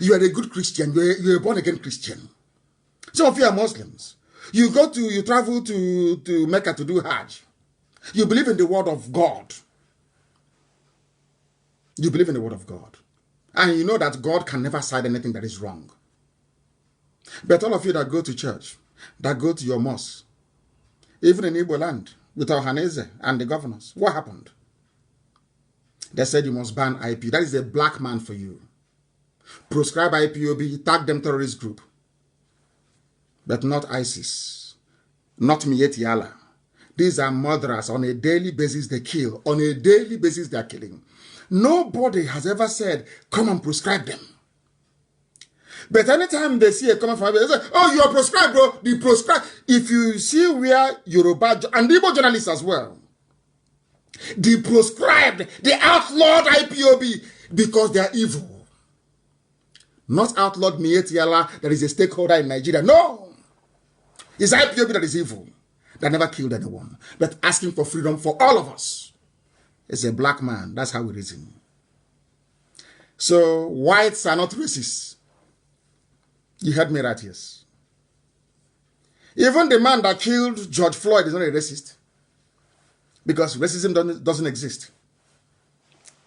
You are a good Christian. You're a born-again Christian. Some of you are Muslims. You travel to Mecca to do Hajj. You believe in the word of God. You believe in the word of God. And you know that God can never side anything that is wrong. But all of you that go to church, that go to your mosque, even in Igbo land, with Ohaneze and the governors, what happened? They said you must ban IP. That is a black man for you. Proscribe IPOB, tag them terrorist group. But not ISIS, not Mieti Allah. These are murderers. On a daily basis they kill. On a daily basis they are killing. Nobody has ever said, come and proscribe them. But anytime they see a comment from they say, oh, you are proscribed, bro. The proscribed. If you see where Yoruba and Igbo journalists as well, the proscribed, the outlawed IPOB because they are evil. Not outlawed Mieti Allah that is a stakeholder in Nigeria. No. It's IPOB that is evil. That never killed anyone. But asking for freedom for all of us. It's a black man. That's how we reason. So whites are not racist. You heard me right, yes. Even the man that killed George Floyd is not a racist. Because racism doesn't exist.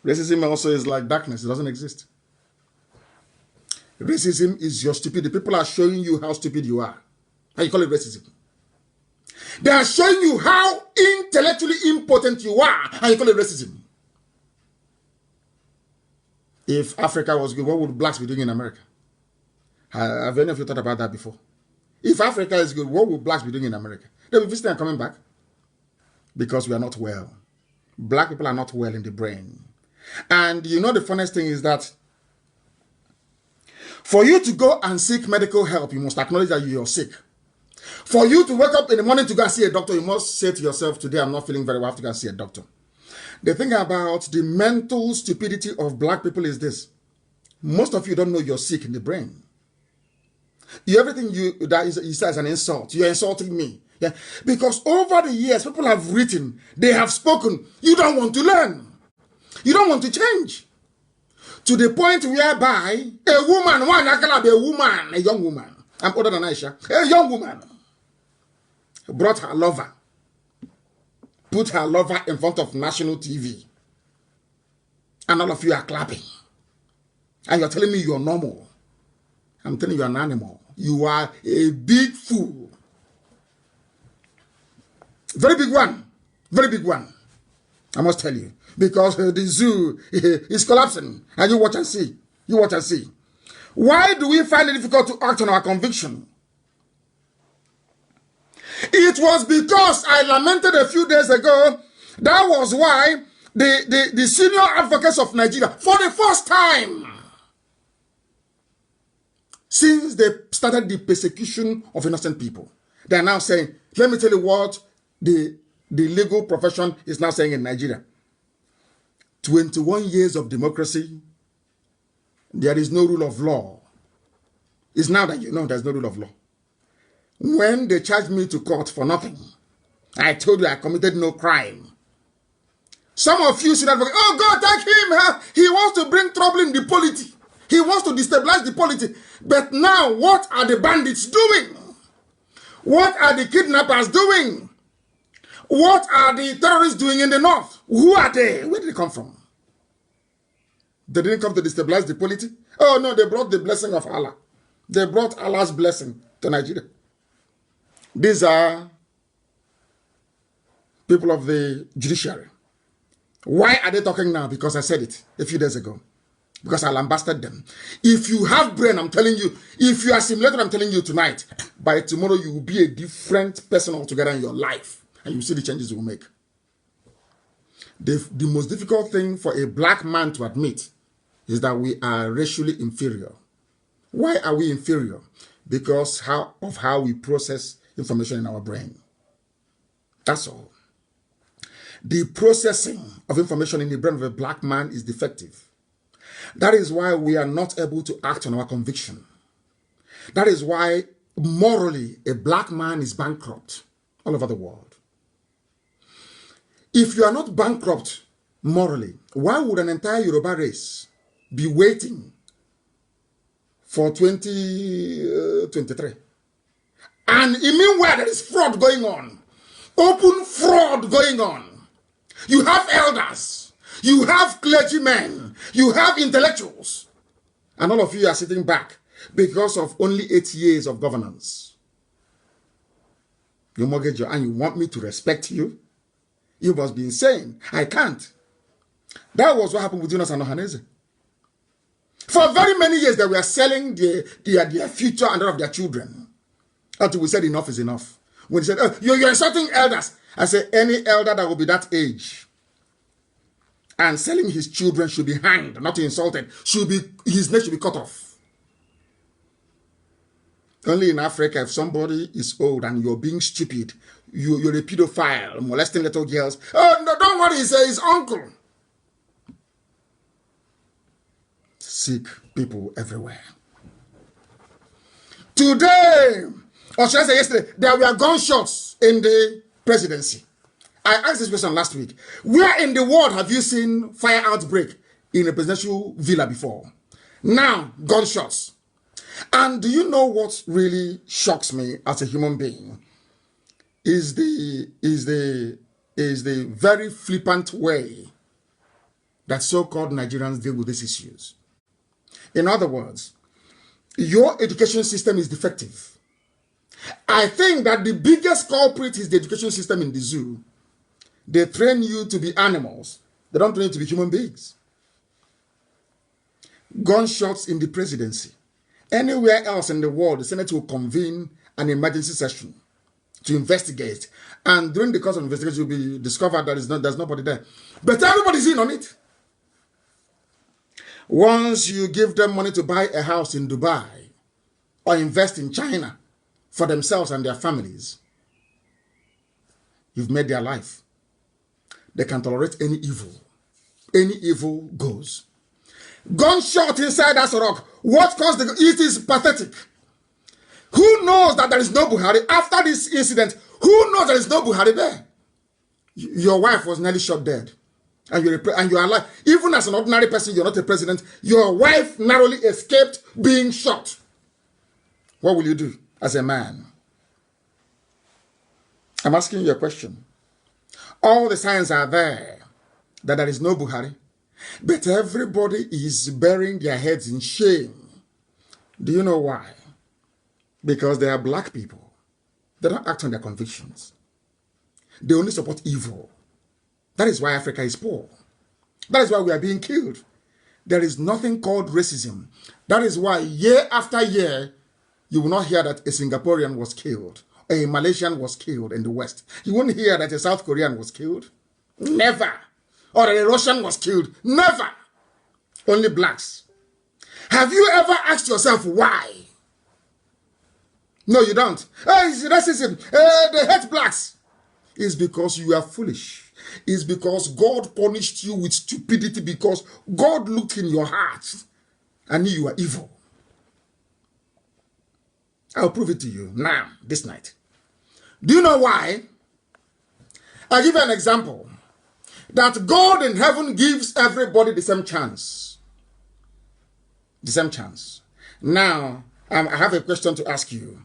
Racism also is like darkness. It doesn't exist. Racism is your stupidity. People are showing you how stupid you are. And you call it racism. They are showing you how intellectually impotent you are. And you call it racism. If Africa was good, what would blacks be doing in America? Have any of you thought about that before? If Africa is good, what would blacks be doing in America? They'll be visiting and coming back. Because we are not well. Black people are not well in the brain. And you know the funniest thing is that for you to go and seek medical help, you must acknowledge that you're sick. For you to wake up in the morning to go and see a doctor, you must say to yourself, today I'm not feeling very well, I have to go and see a doctor. The thing about the mental stupidity of black people is this. Most of you don't know you're sick in the brain. Everything you say is an insult. You're insulting me. Yeah? Because over the years, people have written, they have spoken. You don't want to learn. You don't want to change. To the point whereby a woman, a young woman, I'm older than Aisha, a young woman brought her lover, put her lover in front of national TV. And all of you are clapping. And you're telling me you're normal. I'm telling you you're an animal. You are a big fool. Very big one. Very big one. I must tell you. Because the zoo is collapsing. And you watch and see. You watch and see. Why do we find it difficult to act on our conviction? It was because I lamented a few days ago. That was why the senior advocates of Nigeria, for the first time since they started the persecution of innocent people, they are now saying, let me tell you what the legal profession is now saying in Nigeria. 21 years of democracy, there is no rule of law. It's now that you know there's no rule of law. When they charged me to court for nothing, I told you I committed no crime. Some of you should have, oh God, thank him. He wants to bring trouble in the polity. He wants to destabilize the polity. But now, what are the bandits doing? What are the kidnappers doing? What are the terrorists doing in the north? Who are they? Where did they come from? They didn't come to destabilize the polity. Oh no, they brought the blessing of Allah. They brought Allah's blessing to Nigeria. These are people of the judiciary. Why are they talking now? Because I said it a few days ago. Because I lambasted them. If you have brain, I'm telling you, if you are simulated, I'm telling you tonight, by tomorrow you will be a different person altogether in your life. And you see the changes you will make. The most difficult thing for a black man to admit is that we are racially inferior. Why are we inferior? Because of how we process information in our brain. That's all. The processing of information in the brain of a black man is defective. That is why we are not able to act on our conviction. That is why morally a black man is bankrupt all over the world. If you are not bankrupt morally, why would an entire Yoruba race be waiting for 2023? And meanwhile, there is fraud going on. Open fraud going on. You have elders. You have clergymen. You have intellectuals. And all of you are sitting back because of only 8 years of governance. You mortgage your, and you want me to respect you? You must be insane. I can't. That was what happened with Jonas and Ohaneze. For very many years, they were selling their future and that of their children. Until we said enough is enough. When he said, oh, you're insulting elders. I said, any elder that will be that age and selling his children should be hanged, not insulted. His neck should be cut off. Only in Africa, if somebody is old and you're being stupid, you're a pedophile, molesting little girls. Oh, no, don't worry, he's his uncle. Sick people everywhere. Today, or should I say yesterday, there were gunshots in the presidency. I asked this question last week. Where in the world have you seen fire outbreak in a presidential villa before? Now, gunshots. And do you know what really shocks me as a human being? Is the very flippant way that so-called Nigerians deal with these issues. In other words, your education system is defective. I think that the biggest culprit is the education system in the zoo. They train you to be animals. They don't train you to be human beings. Gunshots in the presidency. Anywhere else in the world, the Senate will convene an emergency session to investigate. And during the course of investigation, it will be discovered that there's nobody there. But everybody's in on it. Once you give them money to buy a house in Dubai or invest in China for themselves and their families, you've made their life. They can tolerate any evil. Any evil goes. Gunshot inside that rock. What caused the... It is pathetic. Who knows that there is no Buhari? After this incident, who knows there is no Buhari there? Your wife was nearly shot dead. And you are alive. Even as an ordinary person, you're not a president. Your wife narrowly escaped being shot. What will you do as a man? I'm asking you a question. All the signs are there that there is no Buhari. But everybody is burying their heads in shame. Do you know why? Because they are black people. They don't act on their convictions. They only support evil. That is why Africa is poor. That is why we are being killed. There is nothing called racism. That is why year after year, you will not hear that a Singaporean was killed, or a Malaysian was killed in the West. You won't hear that a South Korean was killed. Never. Or that a Russian was killed. Never. Only blacks. Have you ever asked yourself why? No, you don't. It's racism. They hate blacks. It's because you are foolish. It's because God punished you with stupidity, because God looked in your heart and knew you were evil. I'll prove it to you now, this night. Do you know why? I'll give you an example. That God in heaven gives everybody the same chance. The same chance. Now, I have a question to ask you.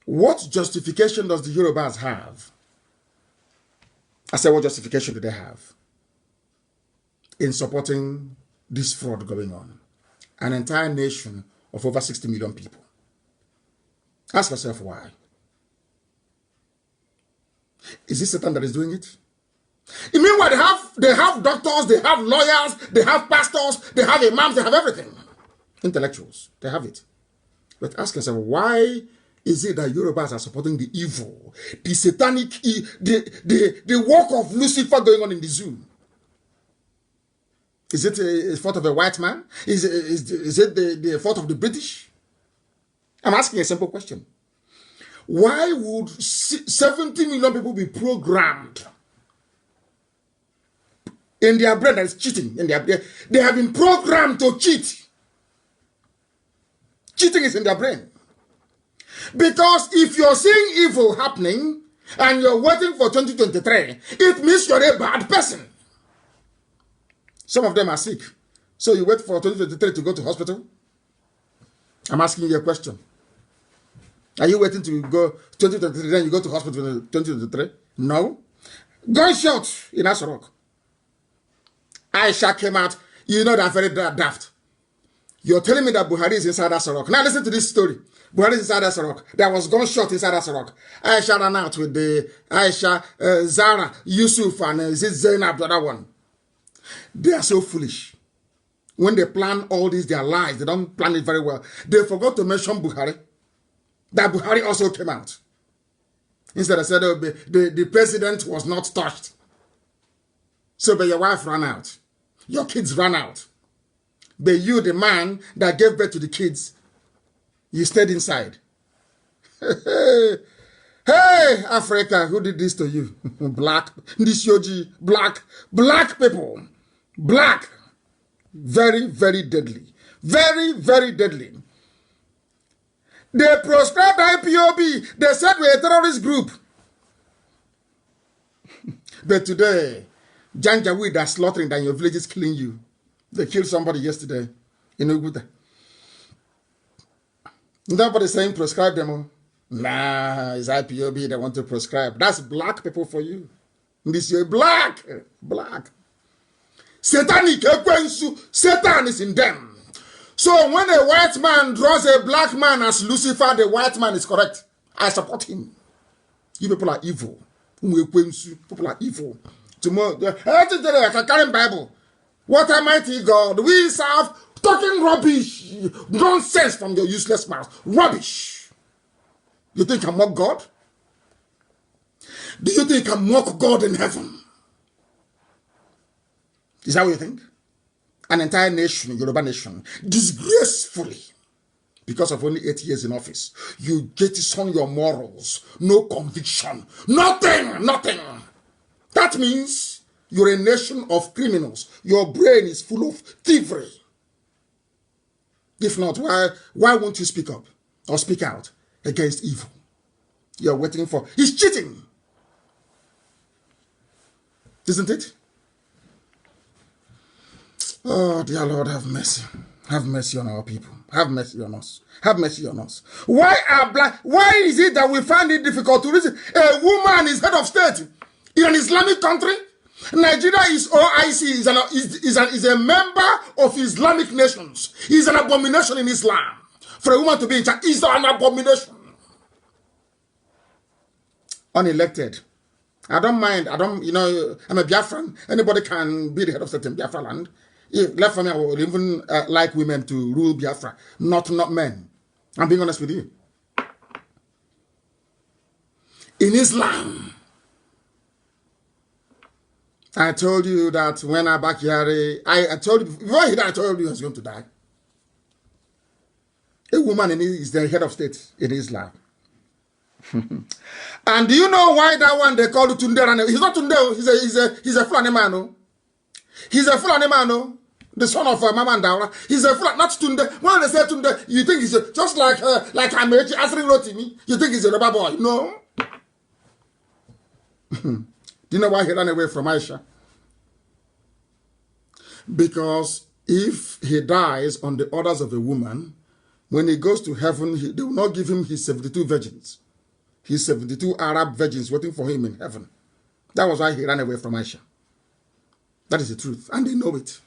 What justification does the Yorubas have? I said, what justification do they have in supporting this fraud going on? An entire nation of over 60 million people. Ask yourself why. Is it Satan that is doing it? Meanwhile, they have doctors, they have lawyers, they have pastors, they have imams, they have everything. Intellectuals, they have it. But ask yourself, why is it that Yorubas are supporting the evil, the satanic, the work of Lucifer going on in the zoo? Is it a fault of a white man? Is it the fault of the British? I'm asking a simple question. Why would 70 million people be programmed in their brain that is cheating? They have been programmed to cheat. Cheating is in their brain. Because if you're seeing evil happening and you're waiting for 2023, it means you're a bad person. Some of them are sick. So you wait for 2023 to go to hospital? I'm asking you a question. Are you waiting to go 2023, then you go to hospital in 2023? No. Gunshot in Asarok. Aisha came out. You know that very daft. You're telling me that Buhari is inside Asarok. Now listen to this story. Buhari is inside Asarok. There was gunshot inside Asarok. Aisha ran out with the Aisha, Zara, Yusuf, and Zainab, the other one. They are so foolish. When they plan all this, their lies, they don't plan it very well. They forgot to mention Buhari. That Buhari also came out. Instead, I said, oh, the president was not touched. So, but your wife ran out. Your kids ran out. But you, the man that gave birth to the kids, you stayed inside. Hey, Africa, who did this to you? Black, this Yoji, black people. Black. Very, very deadly. Very, very deadly. They proscribed IPOB. They said we're a terrorist group. But today, Janjaweed are slaughtering than your village is killing you. They killed somebody yesterday in Uguta. Nobody saying proscribe them. Nah, it's IPOB they want to proscribe. That's black people for you. This is black. Satanic. Satan is in them. So when a white man draws a black man as Lucifer, the white man is correct. I support him. You people are evil. People are evil. Tomorrow, I carry Bible. What a mighty God we serve, talking rubbish, nonsense from your useless mouth. Rubbish. You think I mock God? Do you think I mock God in heaven? Is that what you think? An entire nation, Yoruba nation, disgracefully, because of only 8 years in office, you jettison your morals, no conviction, nothing. That means you're a nation of criminals. Your brain is full of thievery. If not, why won't you speak up or speak out against evil? You're waiting for, he's cheating. Isn't it? Oh, dear Lord, have mercy. Have mercy on our people. Have mercy on us. Have mercy on us. Why is it that we find it difficult to reason? A woman is head of state in an Islamic country. Nigeria is OIC, is a member of Islamic nations. Is an abomination in Islam. For a woman to be in charge is an abomination. Unelected. I don't mind. I don't, you know, I'm a Biafran. Anybody can be the head of state in Biafra land. If left for me, I would even like women to rule Biafra, not men. I'm being honest with you. In Islam, I told you that when Abakari, I told you, before he died, I told you he was going to die. A woman is the head of state in Islam. And do you know why that one they call Tunde? He's not Tunde, he's a Fulani man. No? He's a Fulani man, no? The son of Mama and Daura. He's a Fulani, not Tunde. When they say Tunde, you think he's just like Amechi Asri Rotimi. You think he's a rubber boy. No. Do you know why he ran away from Aisha? Because if he dies on the orders of a woman, when he goes to heaven, they will not give him his 72 virgins. His 72 Arab virgins waiting for him in heaven. That was why he ran away from Aisha. That is the truth, and they know it.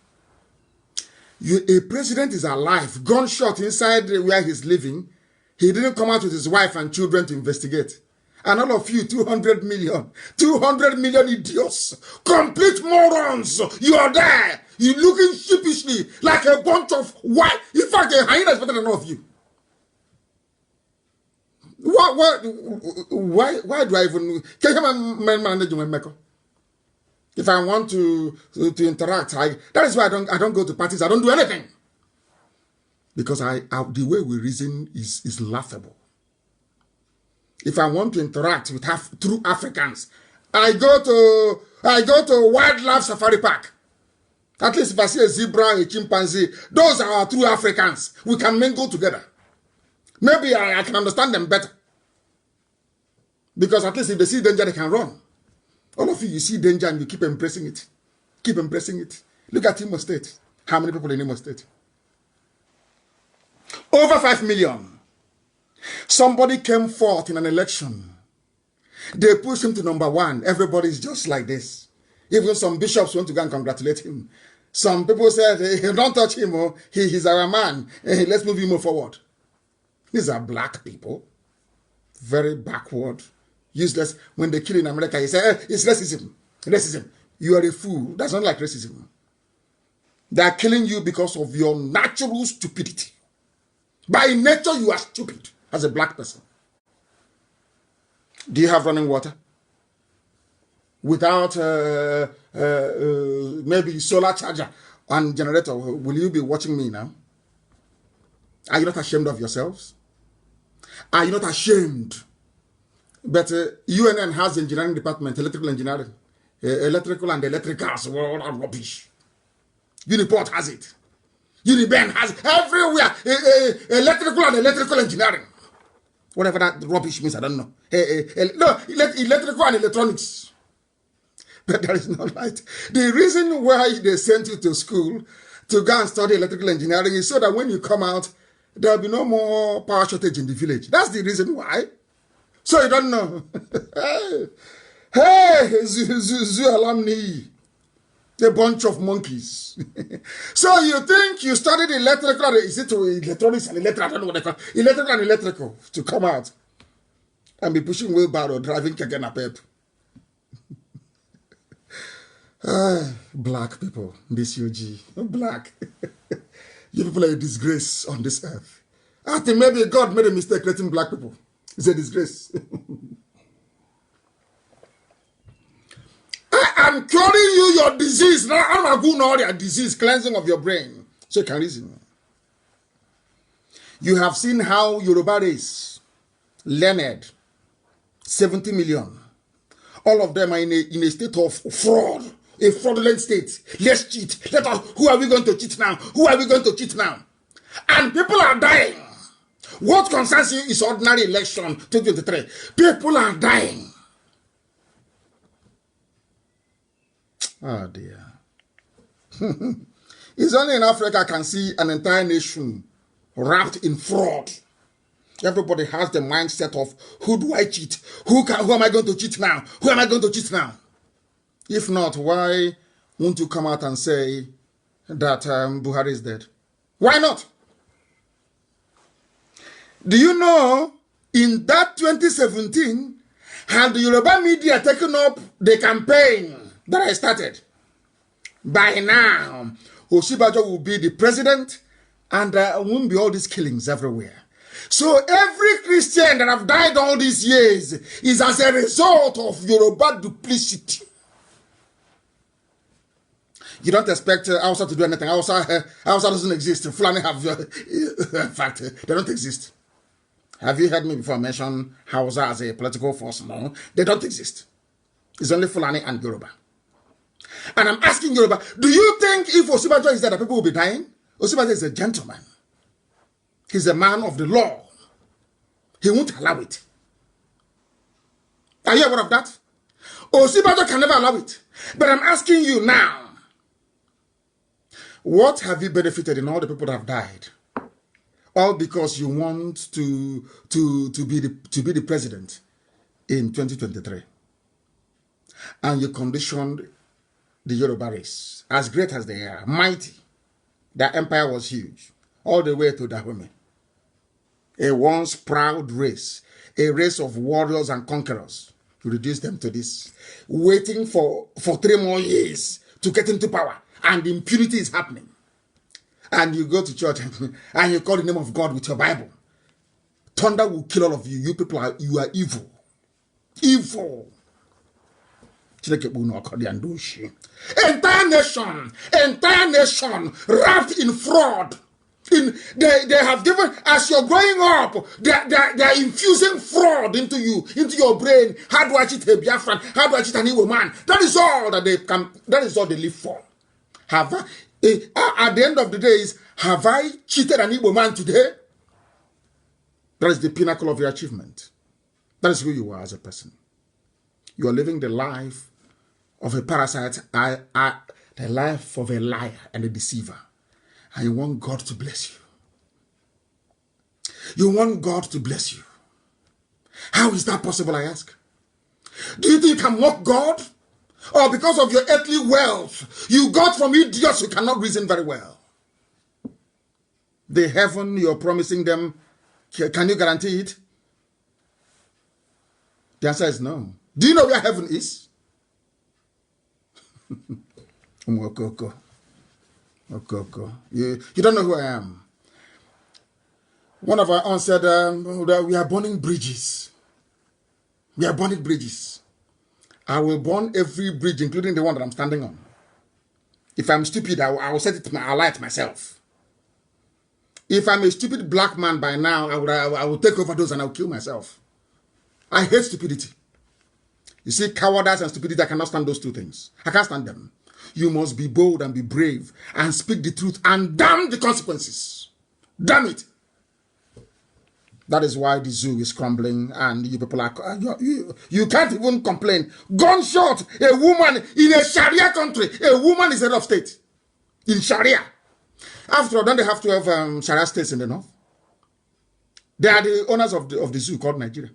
A president is alive, gunshot inside where he's living. He didn't come out with his wife and children to investigate. And all of you, 200 million idiots, complete morons, you are there. You're looking sheepishly like a bunch of white. In fact, a hyena is better than all of you. Why do I even... If I want to interact, that is why I don't go to parties. I don't do anything. Because the way we reason is laughable. If I want to interact with true Africans, I go to wildlife safari park. At least if I see a zebra, a chimpanzee, those are our true Africans. We can mingle together. Maybe I can understand them better. Because at least if they see danger, they can run. All of you see danger and you keep embracing it. Keep embracing it. Look at Imo State. How many people in Imo State? Over 5 million. Somebody came forth in an election. They pushed him to number 1. Everybody's just like this. Even some bishops went to go and congratulate him. Some people said, hey, don't touch him. Oh. He's our man. Hey, let's move him forward. These are black people. Very backward. Useless. When they kill in America, he said, hey, it's racism. Racism. You are a fool. That's not like racism. They are killing you because of your natural stupidity. By nature, you are stupid as a black person. Do you have running water? Without maybe solar charger and generator, will you be watching me now? Are you not ashamed of yourselves? Are you not ashamed? But UNN has engineering department, electrical engineering. Electrical and electricals, all rubbish. Uniport has it. Uniben has it. Everywhere. Electrical and electrical engineering. Whatever that rubbish means, I don't know. No, electrical and electronics. But there is no light. The reason why they sent you to school to go and study electrical engineering is so that when you come out, there will be no more power shortage in the village. That's the reason why. So you don't know. Hey, Zoo alumni. A bunch of monkeys. So you think you studied electrical, is it electronics and electrical, I don't know what they call it. Electrical and electrical to come out and be pushing wheelbarrow, driving keke na pep. Black people, this UG, black. You people are a disgrace on this earth. I think maybe God made a mistake creating black people. It's a disgrace. I'm curing you your disease. Now I'm going to all your disease, cleansing of your brain. So you can reason. You have seen how Yoruba race, learned, 70 million. All of them are in a state of fraud, a fraudulent state. Let's cheat. Who are we going to cheat now? Who are we going to cheat now? And people are dying. What concerns you is ordinary election 2023. People are dying. Oh dear. It's only in Africa I can see an entire nation wrapped in fraud. Everybody has the mindset of, who do I cheat? Who am I going to cheat now? Who am I going to cheat now? If not, why won't you come out and say that Buhari is dead? Why not? Do you know, in that 2017, Had the Yoruba media taken up the campaign that I started, by now, Osinbajo will be the president, and there won't be all these killings everywhere. So every Christian that have died all these years is as a result of Yoruba duplicity. You don't expect Hausa to do anything. Hausa doesn't exist. Fulani have, in fact, they don't exist. Have you heard me before mention Hausa as a political force? No, they don't exist. It's only Fulani and Yoruba. And I'm asking Yoruba, do you think if Osinbajo is there, that people will be dying? Osinbajo is a gentleman. He's a man of the law. He won't allow it. Are you aware of that? Osinbajo can never allow it. But I'm asking you now, what have you benefited in all the people that have died? All because you want to be the president in 2023. And you conditioned the Yoruba race, as great as they are, mighty. Their empire was huge, all the way to Dahomey. A once proud race, a race of warriors and conquerors, to reduce them to this, waiting for 3 more years to get into power, and impunity is happening. And you go to church and you call the name of God with your Bible. Thunder will kill all of you. You people you are evil. Evil. Entire nation wrapped in fraud. They have given, as you're growing up, they're infusing fraud into you, into your brain. How do I cheat a Biafran? How do I cheat an Igbo man? That is all that that is all they live for. At the end of the day, have I cheated an Igbo man today? That is the pinnacle of your achievement. That is who you are as a person. You are living the life of a parasite, the life of a liar and a deceiver. And you want God to bless you. You want God to bless you. How is that possible, I ask? Do you think you can mock God? Or because of your earthly wealth, you got from idiots who cannot reason very well? The heaven you're promising them, can you guarantee it? The answer is no. Do you know where heaven is? You don't know who I am. One of our aunts said, that we are burning bridges. We are burning bridges. I will burn every bridge, including the one that I'm standing on. If I'm stupid, I will set it, I'll light myself. If I'm a stupid black man by now, I will take overdose and I'll kill myself. I hate stupidity. You see, cowardice and stupidity, I cannot stand those two things. I can't stand them. You must be bold and be brave and speak the truth and damn the consequences. Damn it. That is why the zoo is crumbling and you people are, you can't even complain. Gunshot, a woman in a Sharia country, a woman is head of state in Sharia. After all, don't they have to have Sharia states in the north? They are the owners of the zoo called Nigeria.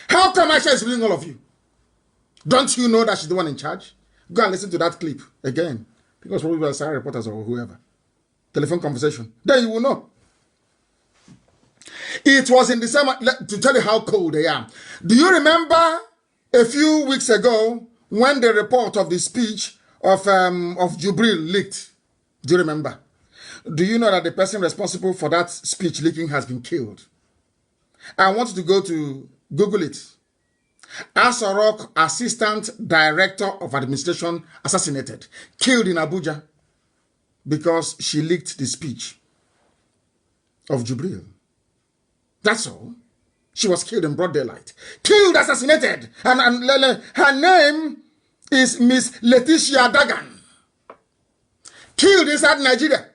How come Aisha is leading all of you? Don't you know that she's the one in charge? Go and listen to that clip again. Because probably we are Sharia reporters or whoever. Telephone conversation. Then you will know. It was in December, to tell you how cold I am. Do you remember a few weeks ago when the report of the speech of Jubril leaked? Do you remember? Do you know that the person responsible for that speech leaking has been killed? I want you to go to Google it. Asarok Assistant Director of Administration assassinated, killed in Abuja because she leaked the speech of Jubril. That's all. She was killed in broad daylight. Killed, assassinated. And her name is Miss Letitia Dagan. Killed inside Nigeria.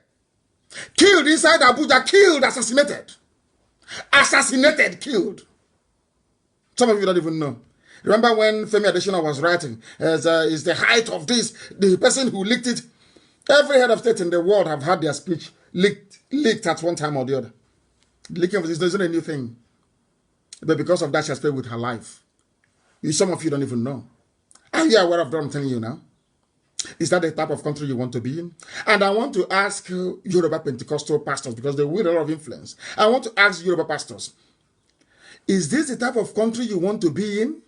Killed inside Abuja. Killed, assassinated. Assassinated, killed. Some of you don't even know. Remember when Femi Adesina was writing, is the height of this, the person who leaked it, every head of state in the world have had their speech leaked at one time or the other. Leaking of this isn't a new thing. But because of that, she has paid with her life. Some of you don't even know. Are you aware of what I'm telling you now? Is that the type of country you want to be in? And I want to ask Yoruba Pentecostal pastors, because they wield a lot of influence. I want to ask Yoruba pastors, is this the type of country you want to be in?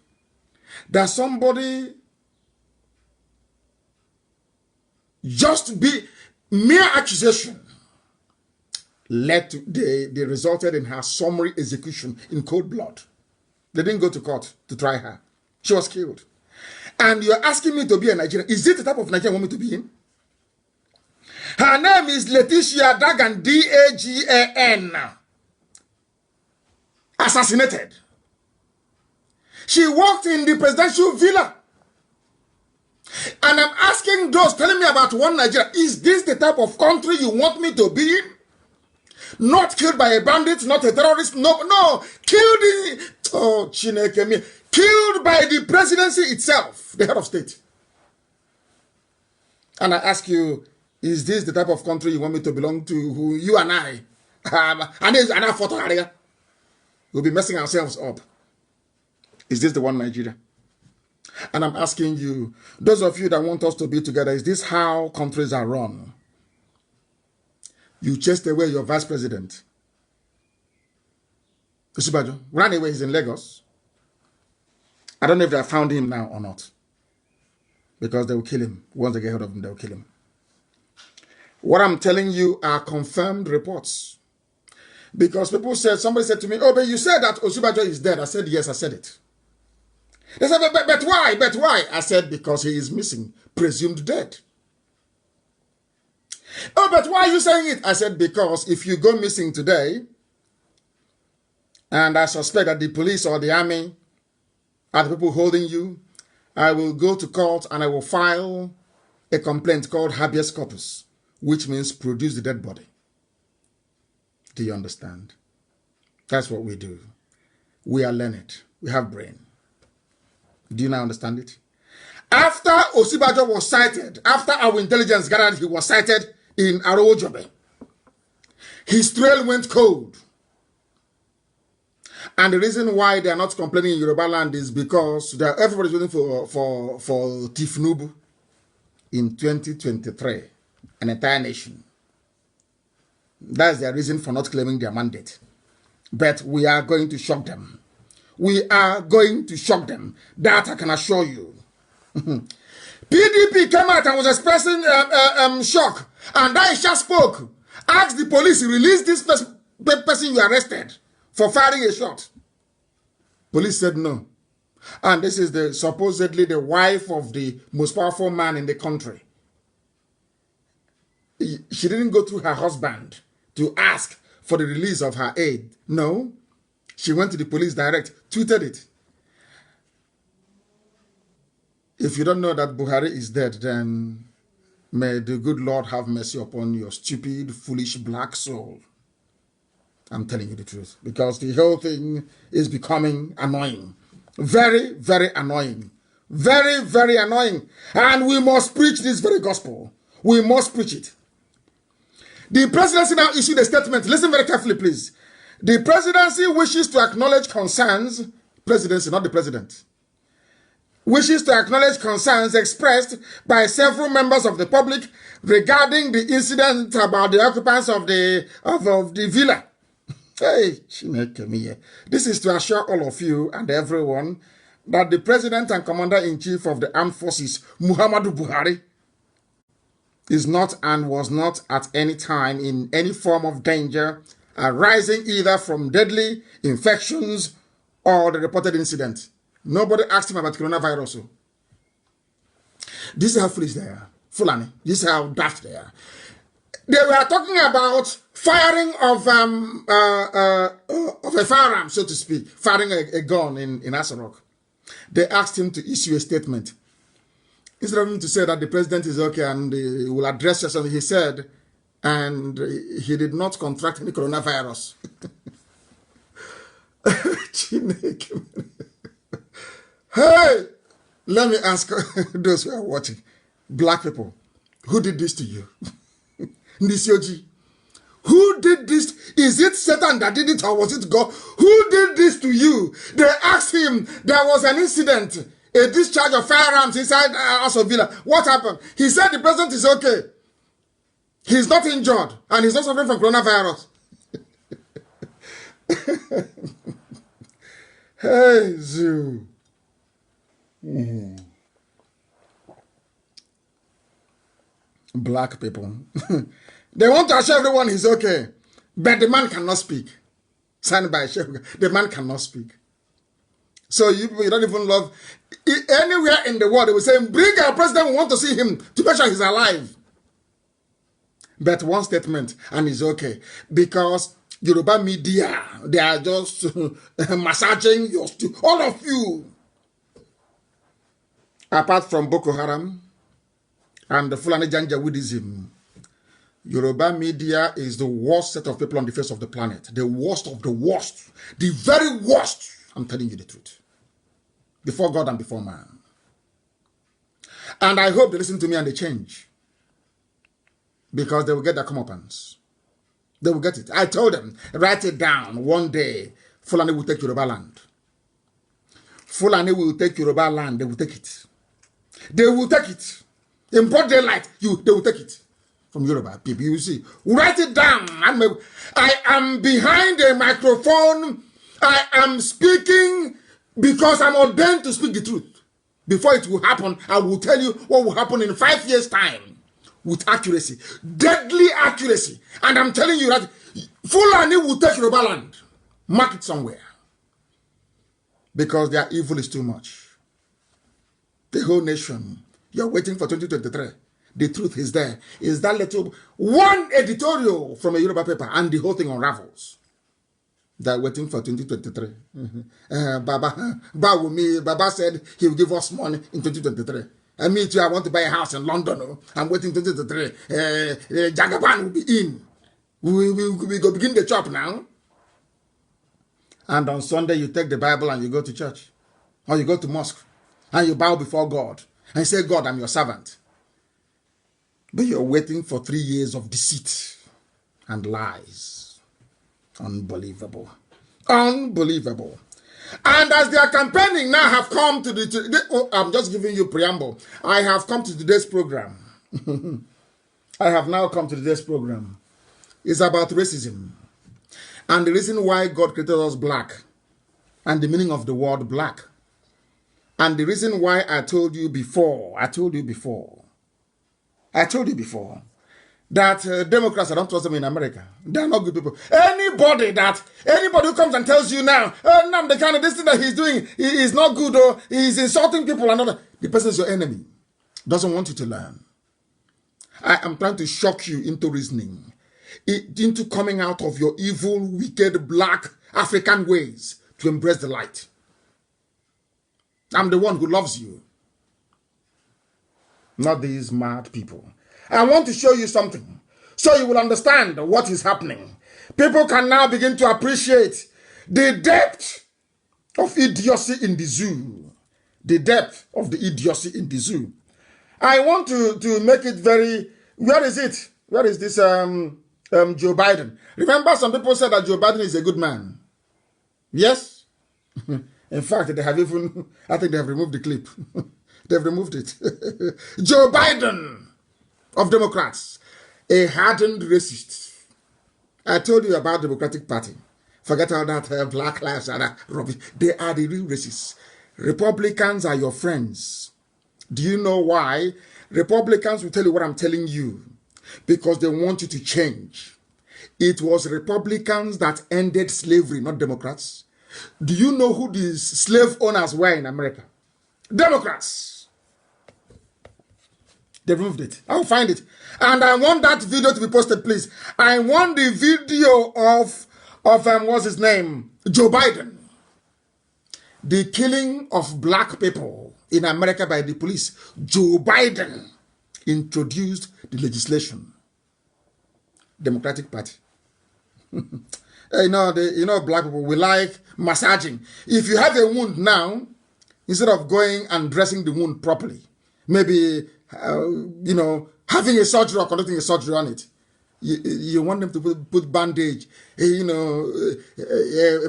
that somebody just be mere accusation led to, they resulted in her summary execution in cold blood. They didn't go to court to try her. She was killed. And you're asking me to be a Nigerian. Is it the type of Nigerian you want me to be in? Her name is Letitia Dagan, D-A-G-A-N. Assassinated. She walked in the presidential villa. And I'm asking those telling me about one Nigeria, is this the type of country you want me to be in? Not killed by a bandit, not a terrorist, no, killed killed by the presidency itself, the head of state. And I ask you, is this the type of country you want me to belong to, who you and I, we'll be messing ourselves up? Is this the one Nigeria? And I'm asking you, those of you that want us to be together, is this how countries are run? You chased away your vice president. Osibajo ran away, he's in Lagos. I don't know if they have found him now or not. Because they will kill him. Once they get hold of him, they will kill him. What I'm telling you are confirmed reports. Because people said, somebody said to me, oh, but you said that Osibajo is dead. I said, yes, I said it. They said, but why? But why? I said, because he is missing, presumed dead. Oh, but why are you saying it? I said, because if you go missing today, and I suspect that the police or the army are the people holding you, I will go to court and I will file a complaint called habeas corpus, which means produce the dead body. Do you understand? That's what we do. We are learned. We have brain. Do you now understand it? After Osibajo was cited, after our intelligence gathered he was cited in Arojobe, his trail went cold. And the reason why they are not complaining in Yoruba land is because everybody's waiting for Tifnubu in 2023, an entire nation. That's their reason for not claiming their mandate. But we are going to shock them. We are going to shock them. That I can assure you. PDP came out and was expressing shock. And Daisha spoke. Asked the police, release this person you arrested for firing a shot. Police said no. And this is supposedly the wife of the most powerful man in the country. She didn't go through her husband to ask for the release of her aide. No. She went to the police direct, tweeted it. If you don't know that Buhari is dead, then may the good Lord have mercy upon your stupid, foolish, black soul. I'm telling you the truth. Because the whole thing is becoming annoying. Very, very annoying. Very, very annoying. And we must preach this very gospel. We must preach it. The presidency now issued a statement. Listen very carefully, please. The presidency wishes to acknowledge concerns, presidency, not the president, wishes to acknowledge concerns expressed by several members of the public regarding the incident about the occupants of the villa. Hey, this is to assure all of you and everyone that the president and commander-in-chief of the armed forces, Muhammadu Buhari, is not and was not at any time in any form of danger arising either from deadly infections or the reported incident. Nobody asked him about coronavirus. This is how foolish they are. Fulani. This is how daft they are. They were talking about firing of a firearm, so to speak, firing a gun in Asarok. They asked him to issue a statement. Instead of him to say that the president is okay and he will address us, he said, and he did not contract any coronavirus. Hey, let me ask those who are watching, black people, who did this to you? Nisioji, who did this? Is it Satan that did it or was it God? Who did this to you? They asked him, there was an incident, a discharge of firearms inside Aso Villa. What happened? He said the president is okay. He's not injured and he's not suffering from coronavirus. Hey, Zoo. Black people. They want to assure everyone he's okay. But the man cannot speak. Signed by Sheikh. The man cannot speak. So you don't even love. Anywhere in the world, they will say, bring our president, we want to see him to make sure he's alive. But one statement, and it's okay. Because Yoruba media, they are just massaging all of you. Apart from Boko Haram and the Fulani Janjaweedism, Yoruba media is the worst set of people on the face of the planet. The worst of the worst. The very worst. I'm telling you the truth. Before God and before man. And I hope they listen to me and they change. Because they will get their comeuppance. They will get it. I told them, write it down. One day, Fulani will take Yoruba land. Fulani will take Yoruba land. They will take it. They will take it. In broad daylight, they will take it. From Yoruba people, you see. Write it down. I am behind a microphone. I am speaking because I'm ordained to speak the truth. Before it will happen, I will tell you what will happen in 5 years' time. With accuracy. Deadly accuracy. And I'm telling you that Fulani will take Yoruba land. Mark it somewhere. Because their evil is too much. The whole nation. You're waiting for 2023. The truth is there. Is that little one editorial from a Yoruba paper and the whole thing unravels. They're waiting for 2023. Baba said he will give us money in 2023. And me too, I want to buy a house in London. Oh. I'm waiting 2023. Jagaban will be in. We go begin the chop now. And on Sunday, you take the Bible and you go to church. Or you go to mosque. And you bow before God. And say, God, I'm your servant. But you're waiting for 3 years of deceit and lies. Unbelievable. Unbelievable. And as they are campaigning now have come to I'm just giving you preamble. I have come to today's program. I have now come to today's program. It's about racism. And the reason why God created us black. And the meaning of the word black. And the reason why I told you before that Democrats, I don't trust them in America. They're not good people. Anybody who comes and tells you now, Nnamdi Kanu, this thing that he's doing is not good, or he's insulting people and all that, the person is your enemy. Doesn't want you to learn. I am trying to shock you into reasoning, into coming out of your evil, wicked, black African ways to embrace the light. I'm the one who loves you. Not these mad people. I want to show you something so you will understand what is happening. People can now begin to appreciate the depth of idiocy in the zoo. The depth of the idiocy in the zoo. I want to make it very... Where is it? Where is this Joe Biden? Remember, some people said that Joe Biden is a good man. Yes? In fact, they have even... I think they have removed the clip. They've removed it. Joe Biden of Democrats, a hardened racist. I told you about the Democratic Party. Forget all that black lives and that rubbish. They are the real racists. Republicans are your friends. Do you know why? Republicans will tell you what I'm telling you. Because they want you to change. It was Republicans that ended slavery, not Democrats. Do you know who the slave owners were in America? Democrats. They removed it. I'll find it. And I want that video to be posted, please. I want the video of what's his name? Joe Biden. The killing of black people in America by the police. Joe Biden introduced the legislation. Democratic Party. You know, black people, we like massaging. If you have a wound now, instead of going and dressing the wound properly, maybe, having a surgery or conducting a surgery on it, you want them to put bandage, a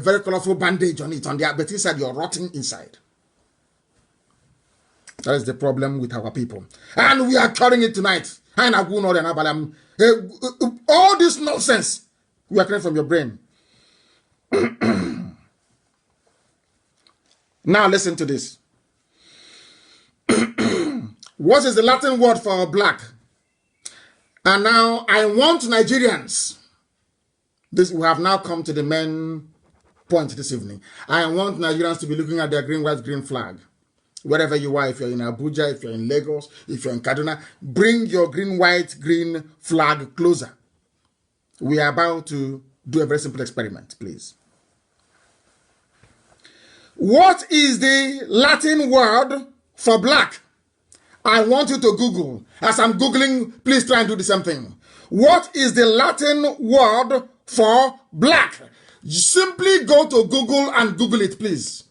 very colorful bandage on it, but inside you're rotting inside. That is the problem with our people. And we are curing it tonight. All this nonsense, we are clearing from your brain. Now listen to this. What is the Latin word for black? And now I want Nigerians. We have now come to the main point this evening. I want Nigerians to be looking at their green, white, green flag. Wherever you are, if you're in Abuja, if you're in Lagos, if you're in Kaduna, bring your green, white, green flag closer. We are about to do a very simple experiment, please. What is the Latin word for black? I want you to Google. As I'm Googling, please try and do the same thing. What is the Latin word for black? Simply go to Google and Google it, please.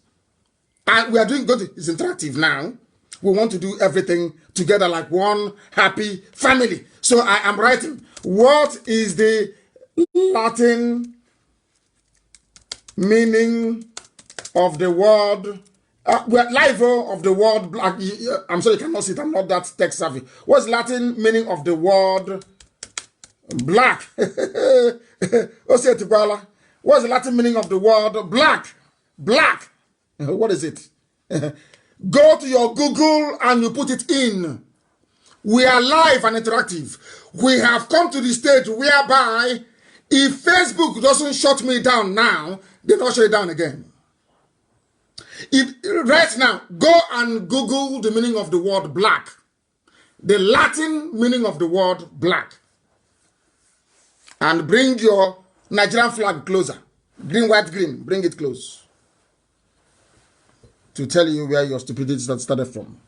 And we are doing good. It's interactive now. We want to do everything together like one happy family. So I am writing. What is the Latin meaning of the word? We're live of the word black. I'm sorry you cannot see it. I'm not that tech savvy. What's Latin meaning of the word black? What's the Latin meaning of the word black? Black. What is it? Go to your Google and you put it in. We are live and interactive. We have come to the stage whereby if Facebook doesn't shut me down now, they don't shut it down again. Right now, go and Google the meaning of the word black. The Latin meaning of the word black. And bring your Nigerian flag closer. Green, white, green. Bring it close. To tell you where your stupidity started from.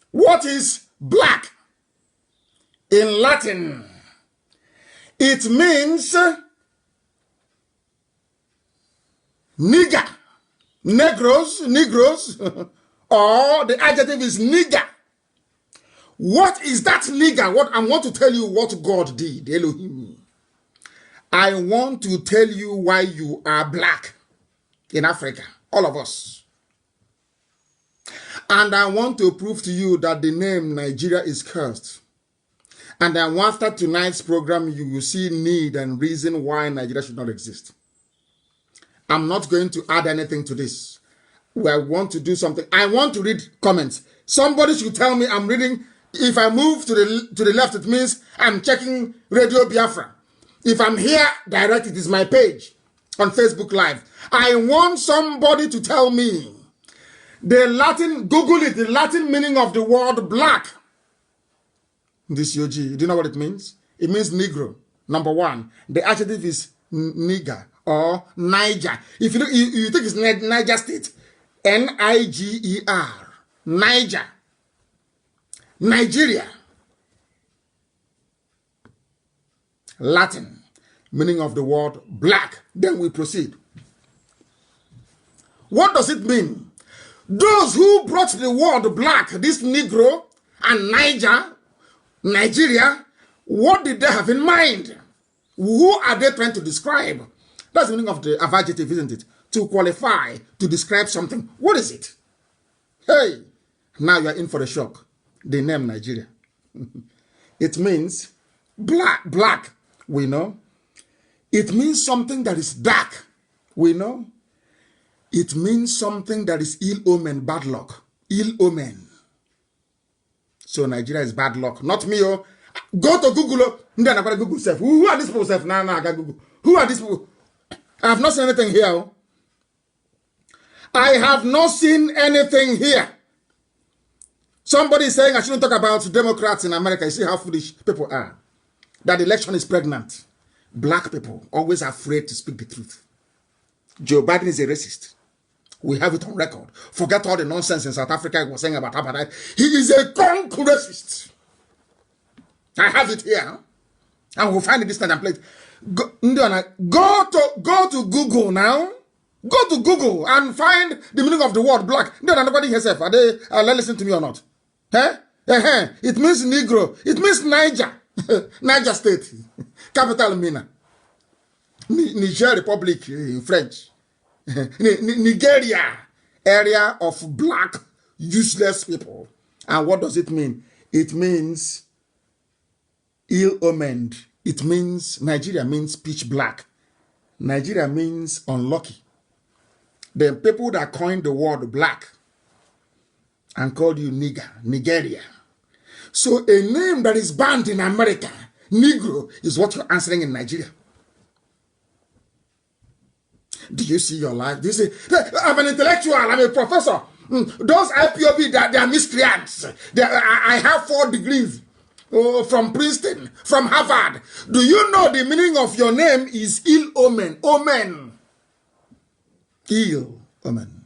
What is black? In Latin, it means nigger. Negroes, or the adjective is nigger. What is that nigger? I want to tell you what God did, Elohim. I want to tell you why you are black in Africa, all of us. And I want to prove to you that the name Nigeria is cursed. And then after tonight's program, you will see need and reason why Nigeria should not exist. I'm not going to add anything to this. I want to do something. I want to read comments. Somebody should tell me I'm reading. If I move to the left, it means I'm checking Radio Biafra. If I'm here direct, it is my page on Facebook Live. I want somebody to tell me the Latin, Google it, the Latin meaning of the word black. This UG, do you know what it means? It means Negro, number one. The adjective is nigger or Niger. If you look, you think it's Niger State. Niger. Niger. Nigeria. Latin, meaning of the word black. Then we proceed. What does it mean? Those who brought the word black, this Negro and Nigeria, what did they have in mind? Who are they trying to describe? That's the meaning of the adjective, isn't it? To qualify, to describe something. What is it? Hey, now you are in for the shock. The name Nigeria. It means black, we know. It means something that is dark, we know. It means something that is ill omen, bad luck. Ill omen. So Nigeria is bad luck. Not me, oh. Go to Google. Google self. Who are these people self? Nah, Google. Who are these people? I have not seen anything here. Oh. I have not seen anything here. Somebody is saying I shouldn't talk about Democrats in America. You see how foolish people are. That the election is pregnant. Black people always afraid to speak the truth. Joe Biden is a racist. We have it on record. Forget all the nonsense in South Africa was saying about apartheid. He is a conk racist. I have it here. And we'll find it this time and play it. Go to Google now. Go to Google and find the meaning of the word black. Nobody herself. Are they listen to me or not? Huh? It means Negro. It means Niger. Niger State. Capital Mina. Niger Republic in French. Nigeria. Area of black, useless people. And what does it mean? It means ill-omened. It means, Nigeria means pitch black. Nigeria means unlucky. The people that coined the word black and called you nigger, Nigeria. So a name that is banned in America, Negro, is what you're answering in Nigeria. Do you see your life? Do you see, I'm an intellectual, I'm a professor. Those IPOB, they are miscreants. I have 4 degrees from Princeton, from Harvard. Do you know the meaning of your name is ill omen? Omen. Ill omen.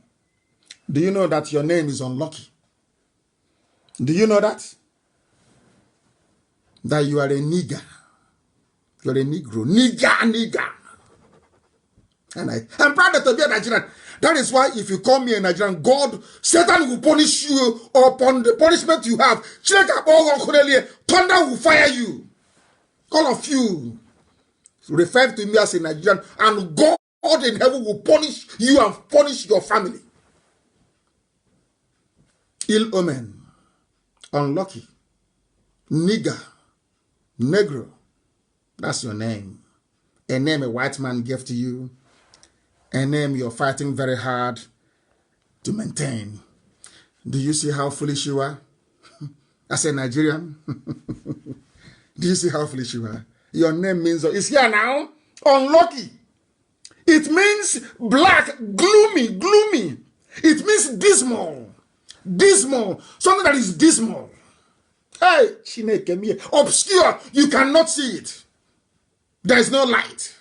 Do you know that your name is unlucky? Do you know that? That you are a nigger. You are a Negro. Nigger. And I'm proud to be a Nigerian. That is why if you call me a Nigerian, Satan will punish you upon the punishment you have. Thunder will fire you. All of you refer to me as a Nigerian, and God in heaven will punish you and punish your family. Ill omen, unlucky, nigger, negro. That's your name. A name a white man gave to you. A name you're fighting very hard to maintain. Do you see how foolish you are? As a Nigerian? Do you see how foolish you are? Your name means, it's here now, unlucky. It means black, gloomy. It means dismal, something that is dismal. Hey, obscure, you cannot see it. There is no light.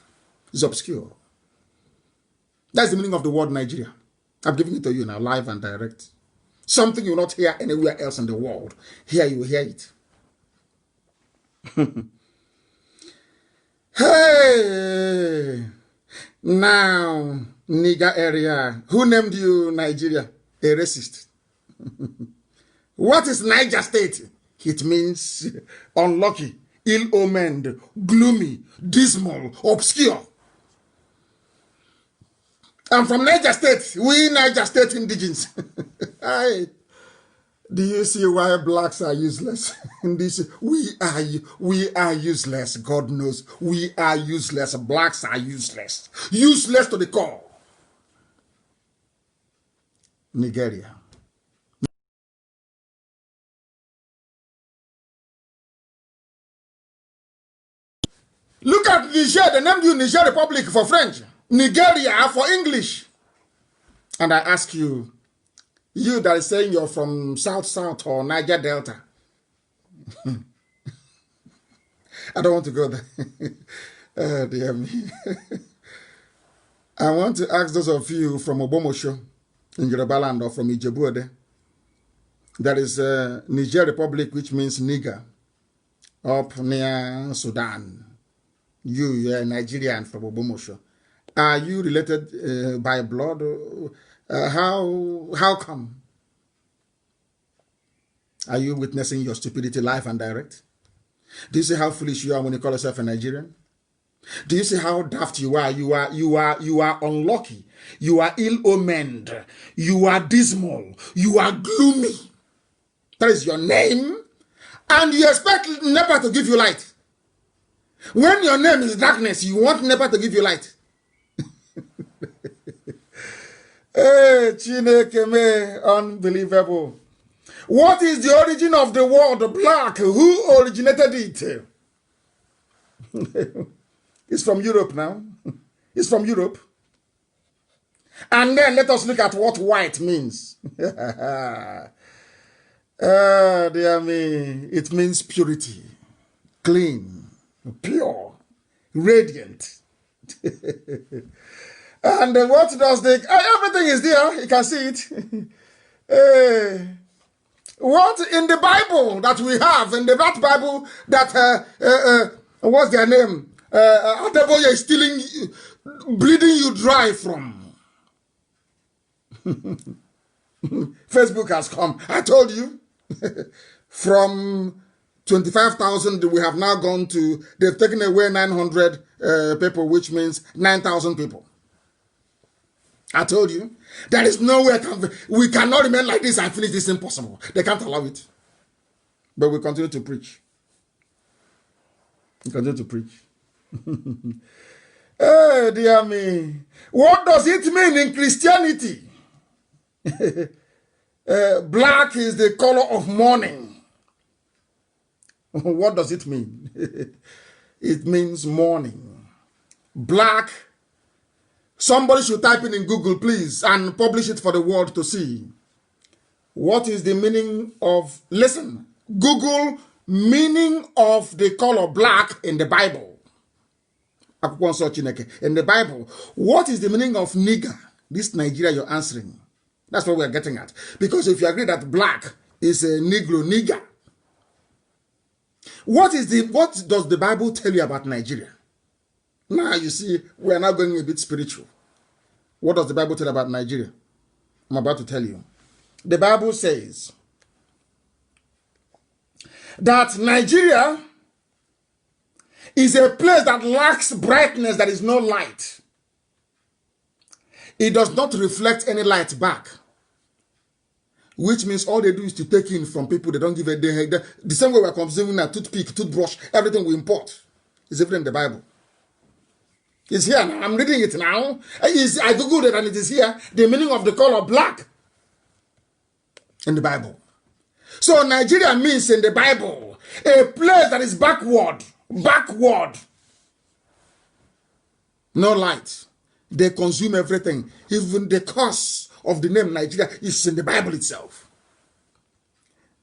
It's obscure. That's the meaning of the word Nigeria. I'm giving it to you now, live and direct. Something you will not hear anywhere else in the world. Here you will hear it. Hey! Now, nigger area. Who named you Nigeria? A racist. What is Niger State? It means unlucky, ill-omened, gloomy, dismal, obscure. I'm from Niger State. We Niger State indigenes. Do you see why blacks are useless? We are useless. God knows we are useless. Blacks are useless. Useless to the core. Nigeria. Look at Niger. They named you Niger Republic for French. Nigeria for English. And I ask you, you that is saying you're from South or Niger Delta. I don't want to go there. Oh, dear me. I want to ask those of you from Obomosho in Yoruba land or from Ijebu-Ode. There is Niger Republic, which means nigger, up near Sudan. You're a Nigerian from Obomosho. Are you related by blood? How come? Are you witnessing your stupidity live and direct? Do you see how foolish you are when you call yourself a Nigerian? Do you see how daft you are? You are unlucky. You are ill-omened. You are dismal. You are gloomy. That is your name. And you expect NEPA to give you light. When your name is darkness, you want NEPA to give you light. Hey, Chineke me, unbelievable. What is the origin of the word black? Who originated it? It's from Europe now. It's from Europe. And then let us look at what white means. Dear me, it means purity, clean, pure, radiant. And what does everything is there, you can see it. What in the Bible that we have, in that Bible that, what's their name? Adeboye is stealing, bleeding you dry from. Facebook has come. I told you. From 25,000, we have now gone to, they've taken away 900 people, which means 9,000 people. I told you, there is no way we cannot remain like this and finish this. Impossible. They can't allow it. But we continue to preach. We continue to preach. Oh, dear me. What does it mean in Christianity? Black is the color of mourning. What does it mean? It means mourning. Black. Somebody should type it in Google, please, and publish it for the world to see. What is the meaning of, listen, Google meaning of the color black in the Bible. In the Bible, what is the meaning of nigger? This Nigeria you're answering. That's what we're getting at. Because if you agree that black is a Negro, nigger, what does the Bible tell you about Nigeria? Now you see, we are now going a bit spiritual. What does the Bible tell about Nigeria? I'm about to tell you. The Bible says that Nigeria is a place that lacks brightness, that is no light. It does not reflect any light back. Which means all they do is to take in from people. They don't give a day. The same way we're consuming a toothpick, toothbrush, everything we import is even in the Bible. It's here now. I'm reading it now. I googled it and it is here. The meaning of the color black in the Bible. So Nigeria means in the Bible a place that is backward. No light. They consume everything. Even the curse of the name Nigeria is in the Bible itself.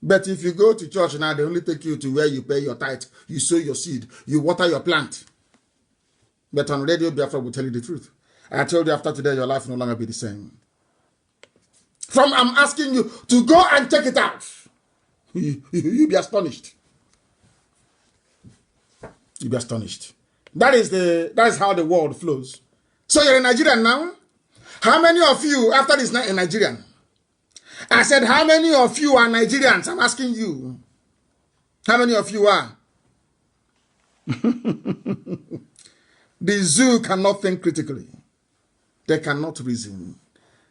But if you go to church now, they only take you to where you pay your tithe, you sow your seed, you water your plant. But on Radio Biafra will tell you the truth. I told you after today, your life will no longer be the same. I'm asking you to go and check it out. You'll be astonished. You'll be astonished. That is how the world flows. So you're in Nigeria now? How many of you, after this night, are Nigerian? I said, how many of you are Nigerians? I'm asking you. How many of you are? The zoo cannot think critically. They cannot reason.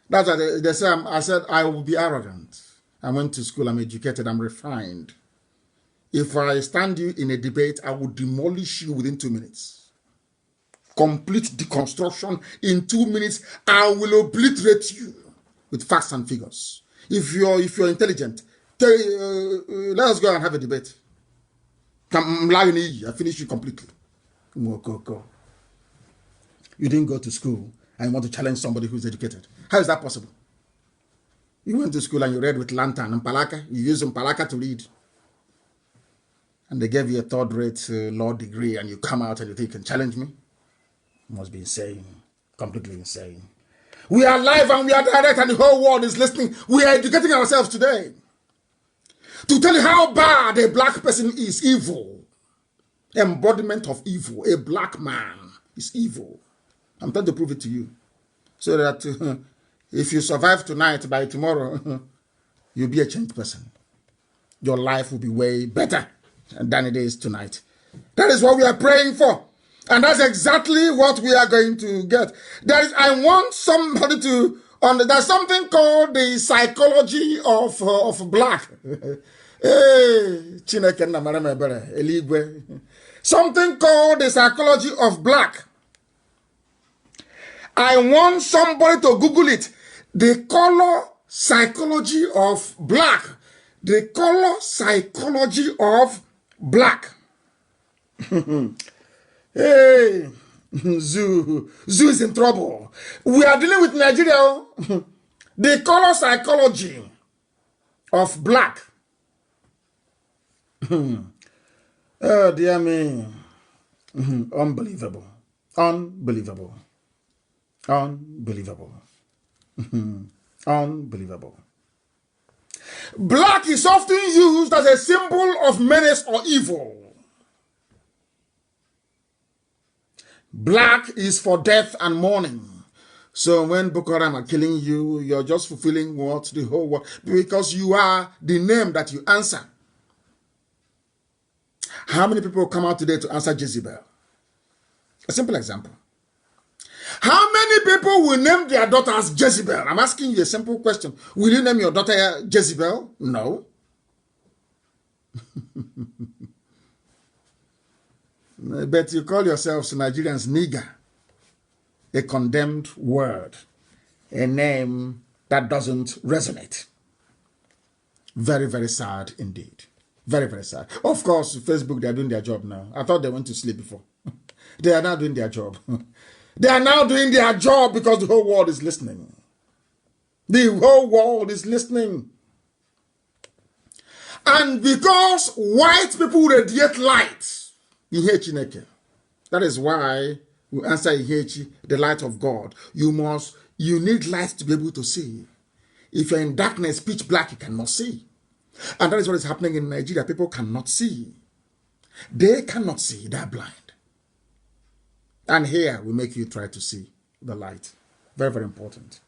That's why they say, I said, I will be arrogant. I went to school, I'm educated, I'm refined. If I stand you in a debate, I will demolish you within 2 minutes. Complete deconstruction in 2 minutes. I will obliterate you with facts and figures. If you're intelligent, let us go and have a debate. I finish you completely. Go. You didn't go to school and you want to challenge somebody who's educated. How is that possible? You went to school and you read with lantern and palaka. You used palaka to read. And they gave you a third-rate law degree and you come out and you think you can challenge me? You must be insane. Completely insane. We are live and we are direct and the whole world is listening. We are educating ourselves today to tell you how bad a black person is. Evil. Embodiment of evil. A black man is evil. I'm trying to prove it to you. So that if you survive tonight, by tomorrow, you'll be a changed person. Your life will be way better than it is tonight. That is what we are praying for. And that's exactly what we are going to get. I want somebody to there's something called the psychology of black. Something called the psychology of black. I want somebody to Google it. The color psychology of black. The color psychology of black. Hey, Zoo is in trouble. We are dealing with Nigeria. The color psychology of black. Oh, dear me. Unbelievable. Unbelievable. Unbelievable. Unbelievable. Black is often used as a symbol of menace or evil. Black is for death and mourning. So when Boko Haram are killing you, you're just fulfilling what the whole world, because you are the name that you answer. How many people come out today to answer Jezebel? A simple example. How many people will name their daughter as Jezebel? I'm asking you a simple question. Will you name your daughter Jezebel? No. But you call yourselves Nigerians nigger, a condemned word, a name that doesn't resonate. Very, very sad indeed. Very, very sad. Of course, Facebook, they are doing their job now. I thought they went to sleep before. They are now doing their job. They are now doing their job because the whole world is listening. The whole world is listening. And because white people radiate light, that is why we answer the light of God. You need light to be able to see. If you're in darkness, pitch black, you cannot see. And that is what is happening in Nigeria. People cannot see. They cannot see. They're blind. And here we make you try to see the light. Very, very important.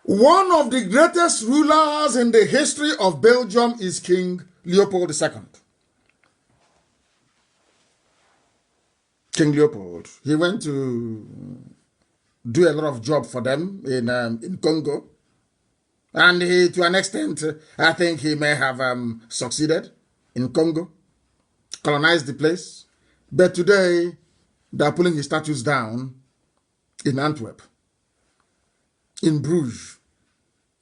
One of the greatest rulers in the history of Belgium is King Leopold II. King Leopold. He went to do a lot of job for them in Congo. And he, to an extent, I think he may have succeeded in Congo, colonized the place. But today, they're pulling his statues down in Antwerp, in Bruges.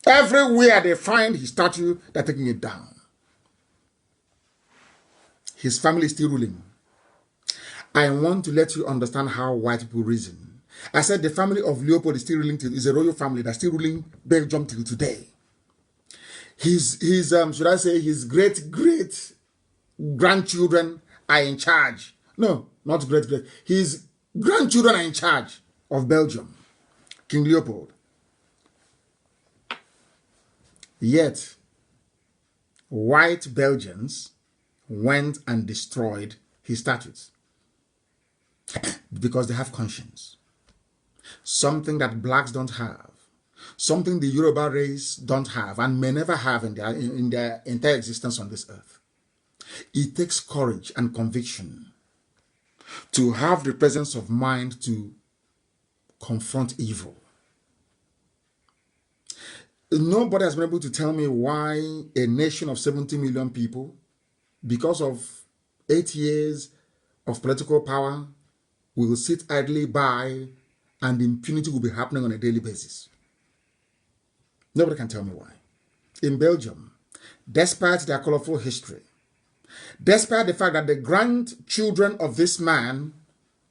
Everywhere they find his statue, they're taking it down. His family is still ruling. I want to let you understand how white people reason. I said the family of Leopold is still ruling, is a royal family that's still ruling Belgium till today. Should I say, his great-grandchildren are in charge. No, not great. His grandchildren are in charge of Belgium. King Leopold. Yet, white Belgians went and destroyed his statues because they have conscience. Something that blacks don't have. Something the Yoruba race don't have and may never have in their entire existence on this earth. It takes courage and conviction to have the presence of mind to confront evil. Nobody has been able to tell me why a nation of 70 million people, because of 8 years of political power, will sit idly by and impunity will be happening on a daily basis. Nobody can tell me why. In Belgium, despite their colorful history, despite the fact that the grandchildren of this man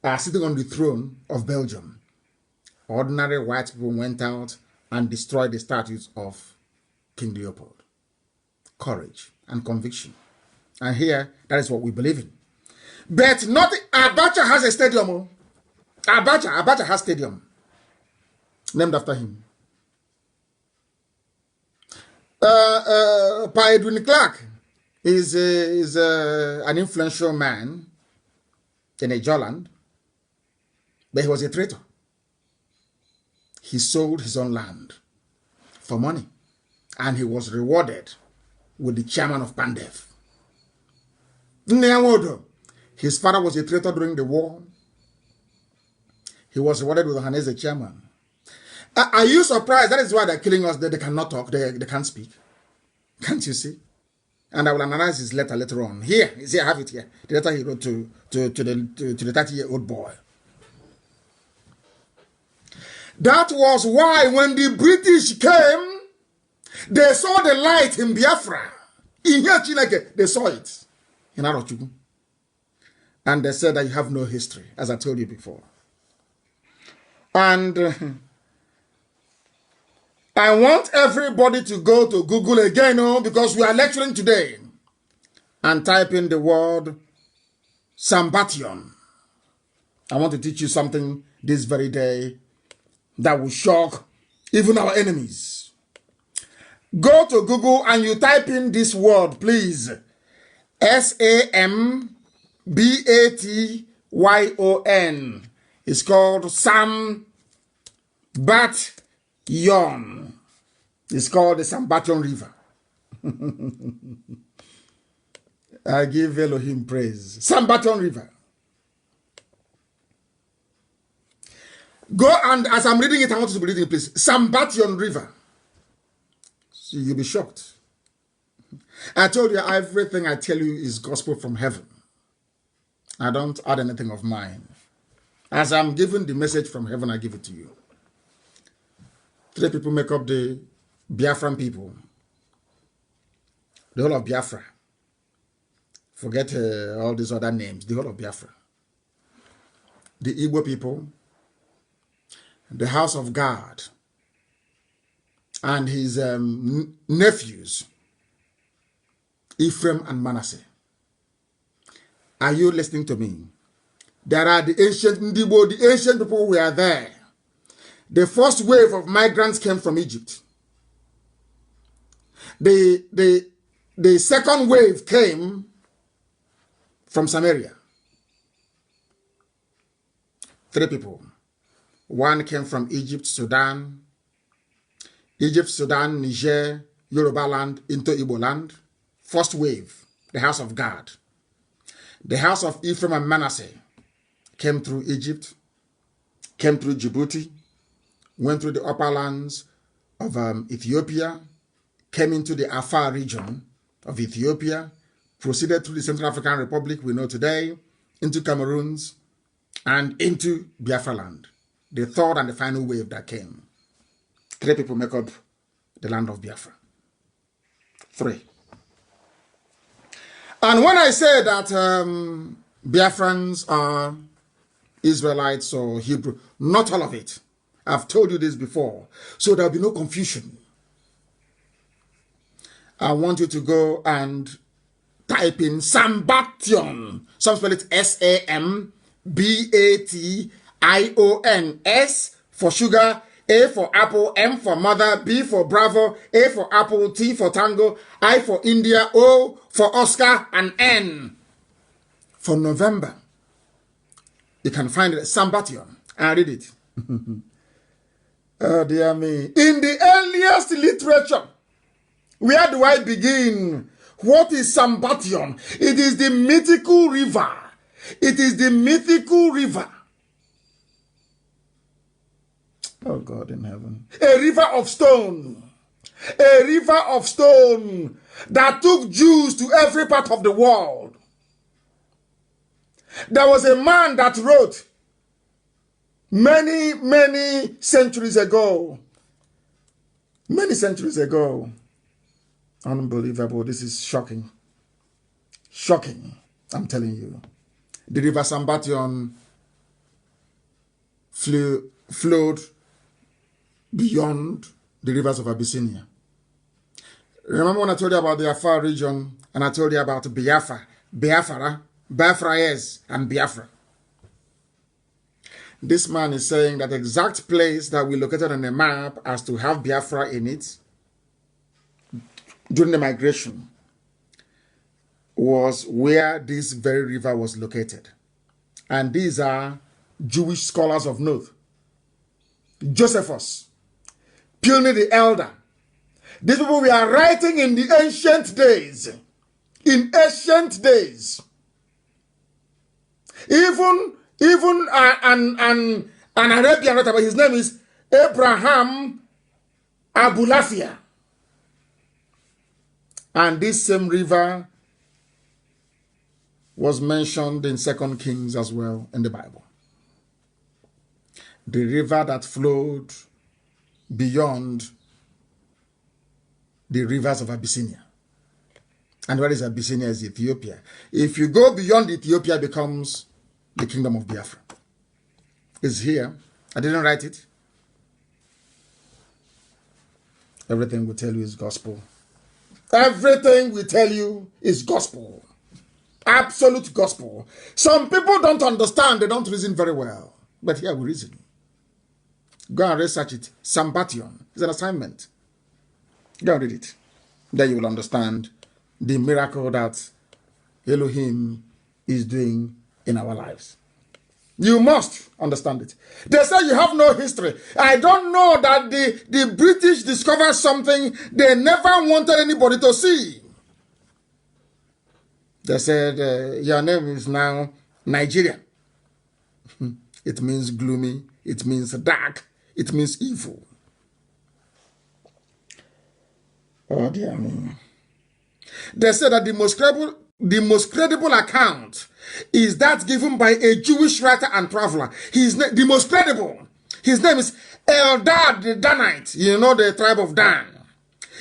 are sitting on the throne of Belgium, ordinary white people went out and destroyed the statues of King Leopold. Courage and conviction. And here, that is what we believe in. But not Abacha has a stadium. Abacha has a stadium named after him. Pa Edwin Clark is an influential man in a Joland, but he was a traitor. He sold his own land for money, and he was rewarded with the chairman of Pandev. His father was a traitor during the war. He was rewarded with Hanese as a chairman. Are you surprised? That is why they're killing us. They cannot talk. They can't speak. Can't you see? And I will analyze his letter later on. Here, I have it here. The letter he wrote to the 30-year-old boy. That was why when the British came, they saw the light in Biafra. In here, Chineke, they saw it. In Arochukwu. And they said that you have no history, as I told you before. And I want everybody to go to Google again, because we are lecturing today, and type in the word Sambation. I want to teach you something this very day that will shock even our enemies. Go to Google and you type in this word, please. Sambation. It's called Sambation. It's called the Sambation River. I give Elohim praise. Sambation River. Go and, as I'm reading it, I want you to be reading it, please. Sambation River. So you'll be shocked. I told you everything I tell you is gospel from heaven. I don't add anything of mine. As I'm giving the message from heaven, I give it to you. 3 people make up the Biafran people. The whole of Biafra. Forget all these other names. The whole of Biafra. The Igbo people, the house of God, and his nephews, Ephraim and Manasseh. Are you listening to me? There are the ancient Ndibo, the ancient people were there. The first wave of migrants came from Egypt. The second wave came from Samaria. 3 people. One came from Egypt, Sudan, Niger, Yoruba land into Igbo land. First wave, the house of God. The house of Ephraim and Manasseh came through Egypt, came through Djibouti, went through the upper lands of Ethiopia, came into the Afar region of Ethiopia, proceeded through the Central African Republic we know today, into Cameroons, and into Biafra land. The third and the final wave that came. 3 people make up the land of Biafra. 3. And when I say that Biafrans are Israelites or Hebrew, not all of it. I've told you this before, so there'll be no confusion. I want you to go and type in Sambation. Some spell it S-A-M-B-A-T-I-O-N. S for sugar, A for apple, M for mother, B for Bravo, A for apple, T for tango, I for India, O for Oscar, and N for November. You can find it, Sambation, and read it. Oh, dear me. In the earliest literature, where do I begin? What is Sambation? It is the mythical river. It is the mythical river. Oh, God in heaven. A river of stone. A river of stone that took Jews to every part of the world. There was a man that wrote many centuries ago. Many centuries ago. Unbelievable. This is shocking. Shocking. I'm telling you. The river Sambation flowed beyond the rivers of Abyssinia. Remember when I told you about the Afar region and I told you about Biafra, yes, and Biafra. This man is saying that the exact place that we located on the map as to have Biafra in it during the migration was where this very river was located. And these are Jewish scholars of note. Josephus, Pliny the Elder. These people were writing in the ancient days. In ancient days. Even an Arabian writer, his name is Abraham Abulafia. And this same river was mentioned in 2 Kings as well in the Bible. The river that flowed beyond the rivers of Abyssinia. And where is Abyssinia? Is Ethiopia. If you go beyond Ethiopia, it becomes the kingdom of Biafra. It's here. I didn't write it. Everything we tell you is gospel. Everything we tell you is gospel. Absolute gospel. Some people don't understand. They don't reason very well. But here we reason. Go and research it. Sambation is an assignment. Go and read it. Then you will understand the miracle that Elohim is doing in our lives. You must understand it. They say you have no history. I don't know that the British discovered something they never wanted anybody to see. They said, your name is now Nigeria. It means gloomy. It means dark. It means evil. Oh, dear me. They said that the most credible account is that given by a Jewish writer and traveler. The most credible. His name is Eldad the Danite. You know the tribe of Dan.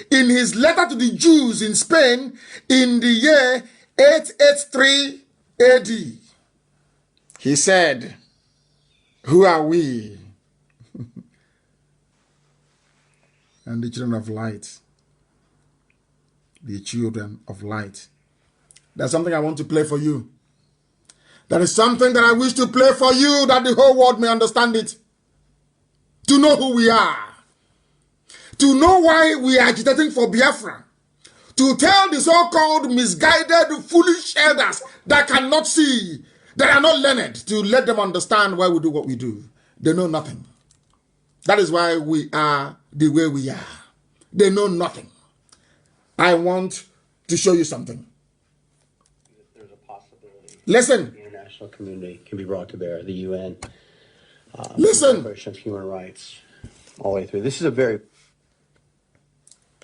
in his letter to the Jews in Spain in the year 883 AD. He said, "Who are we?" And the children of light. The children of light. There's something I want to play for you. There is something that I wish to play for you that the whole world may understand it. To know who we are. To know why we are agitating for Biafra. To tell the so-called misguided, foolish elders that cannot see, that are not learned, to let them understand why we do what we do. They know nothing. That is why we are the way we are. They know nothing. I want to show you something. There's a possibility. Listen. The international community can be brought to bear. The UN. Listen. Declaration of Human Rights. All the way through. This is a very...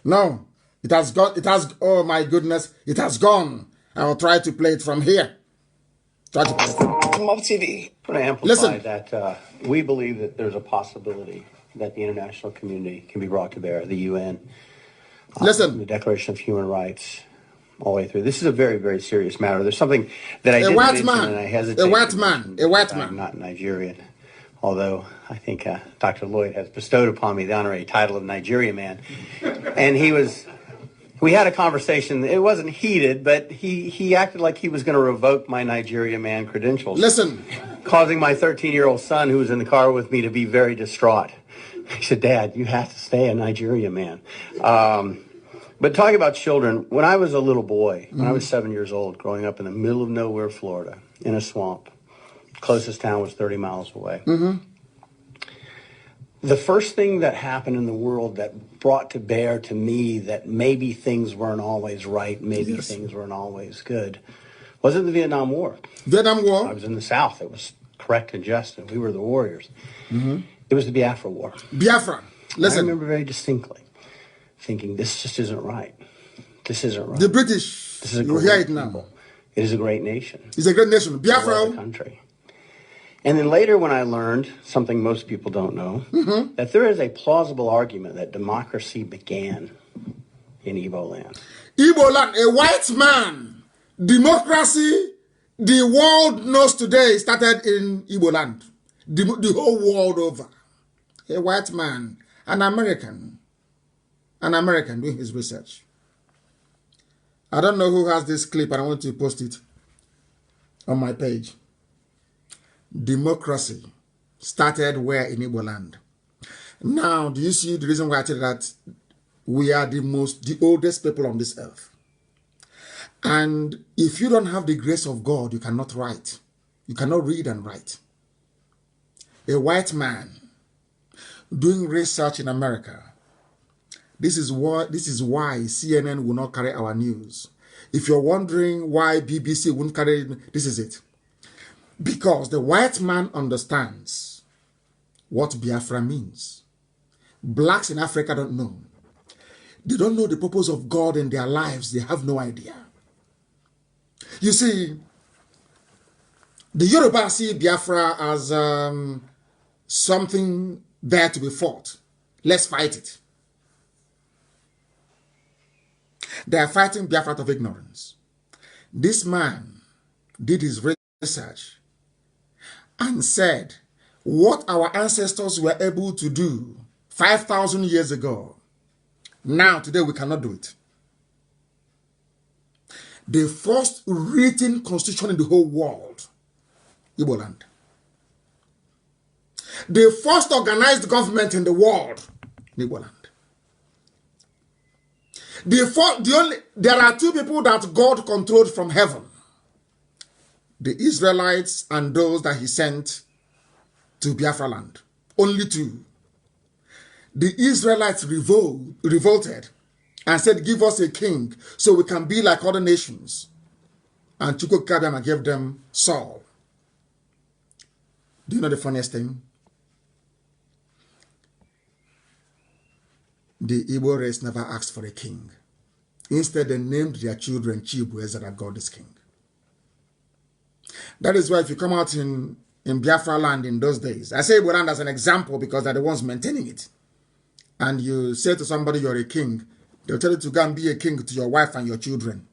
No. It has gone. It has. Oh my goodness. It has gone. I will try to play it from here. Try to play it from Mob TV. I'm going to amplify that we believe that there's a possibility that the international community can be brought to bear. The UN. The Declaration of Human Rights, all the way through. This is a very, very serious matter. There's something that I didn't mention, and I hesitate. A white man. I'm not Nigerian, although I think Dr. Lloyd has bestowed upon me the honorary title of Nigeria man. And we had a conversation. It wasn't heated, but he acted like he was going to revoke my Nigeria man credentials. Listen. Causing my 13-year-old son, who was in the car with me, to be very distraught. He said, "Dad, you have to stay a Nigeria man." But talking about children, when I was a little boy, when I was 7 years old, growing up in the middle of nowhere, Florida, in a swamp, closest town was 30 miles away. The first thing that happened in the world that brought to bear to me that maybe things weren't always right, maybe things weren't always good, wasn't the Vietnam War. Vietnam War? I was in the South. It was correct and just, and we were the warriors. It was the Biafra War. Biafra. Listen. I remember very distinctly thinking, this just isn't right. This isn't right. The British, this is a you hear it now. It is a great nation. It's a great nation. Biafra. Country. And then later when I learned, something most people don't know, that there is a plausible argument that democracy began in Igbo land. Igbo land, a white man. Democracy, the world knows today, started in Igbo land. The whole world over. A white man, an American doing his research. I don't know who has this clip, and I want to post it on my page. Democracy started where in Igbo land? Now, do you see the reason why I tell you that we are the oldest people on this earth? And if you don't have the grace of God, you cannot write. You cannot read and write. A white man doing research in America. This is why CNN will not carry our news. If you're wondering why BBC won't carry it, this is it. Because the white man understands what Biafra means. Blacks in Africa don't know. They don't know the purpose of God in their lives. They have no idea. You see, the Yoruba see Biafra as something there to be fought. Let's fight it. They are fighting Biafra out of ignorance. This man did his research and said what our ancestors were able to do 5,000 years ago. Now, today, we cannot do it. The first written constitution in the whole world, Igbo land. The first organized government in the world, Igbo land. There are two people that God controlled from heaven. The Israelites and those that he sent to Biafra land. Only two. The Israelites revolted and said, give us a king so we can be like other nations. And Chukwukabiama gave them Saul. Do you know the funniest thing? The Igbo race never asked for a king. Instead, they named their children Chibueze, that God is king. That is why if you come out in Biafra land in those days, I say Igbo land as an example because they're the ones maintaining it. And you say to somebody you're a king, They'll tell you to go and be a king to your wife and your children.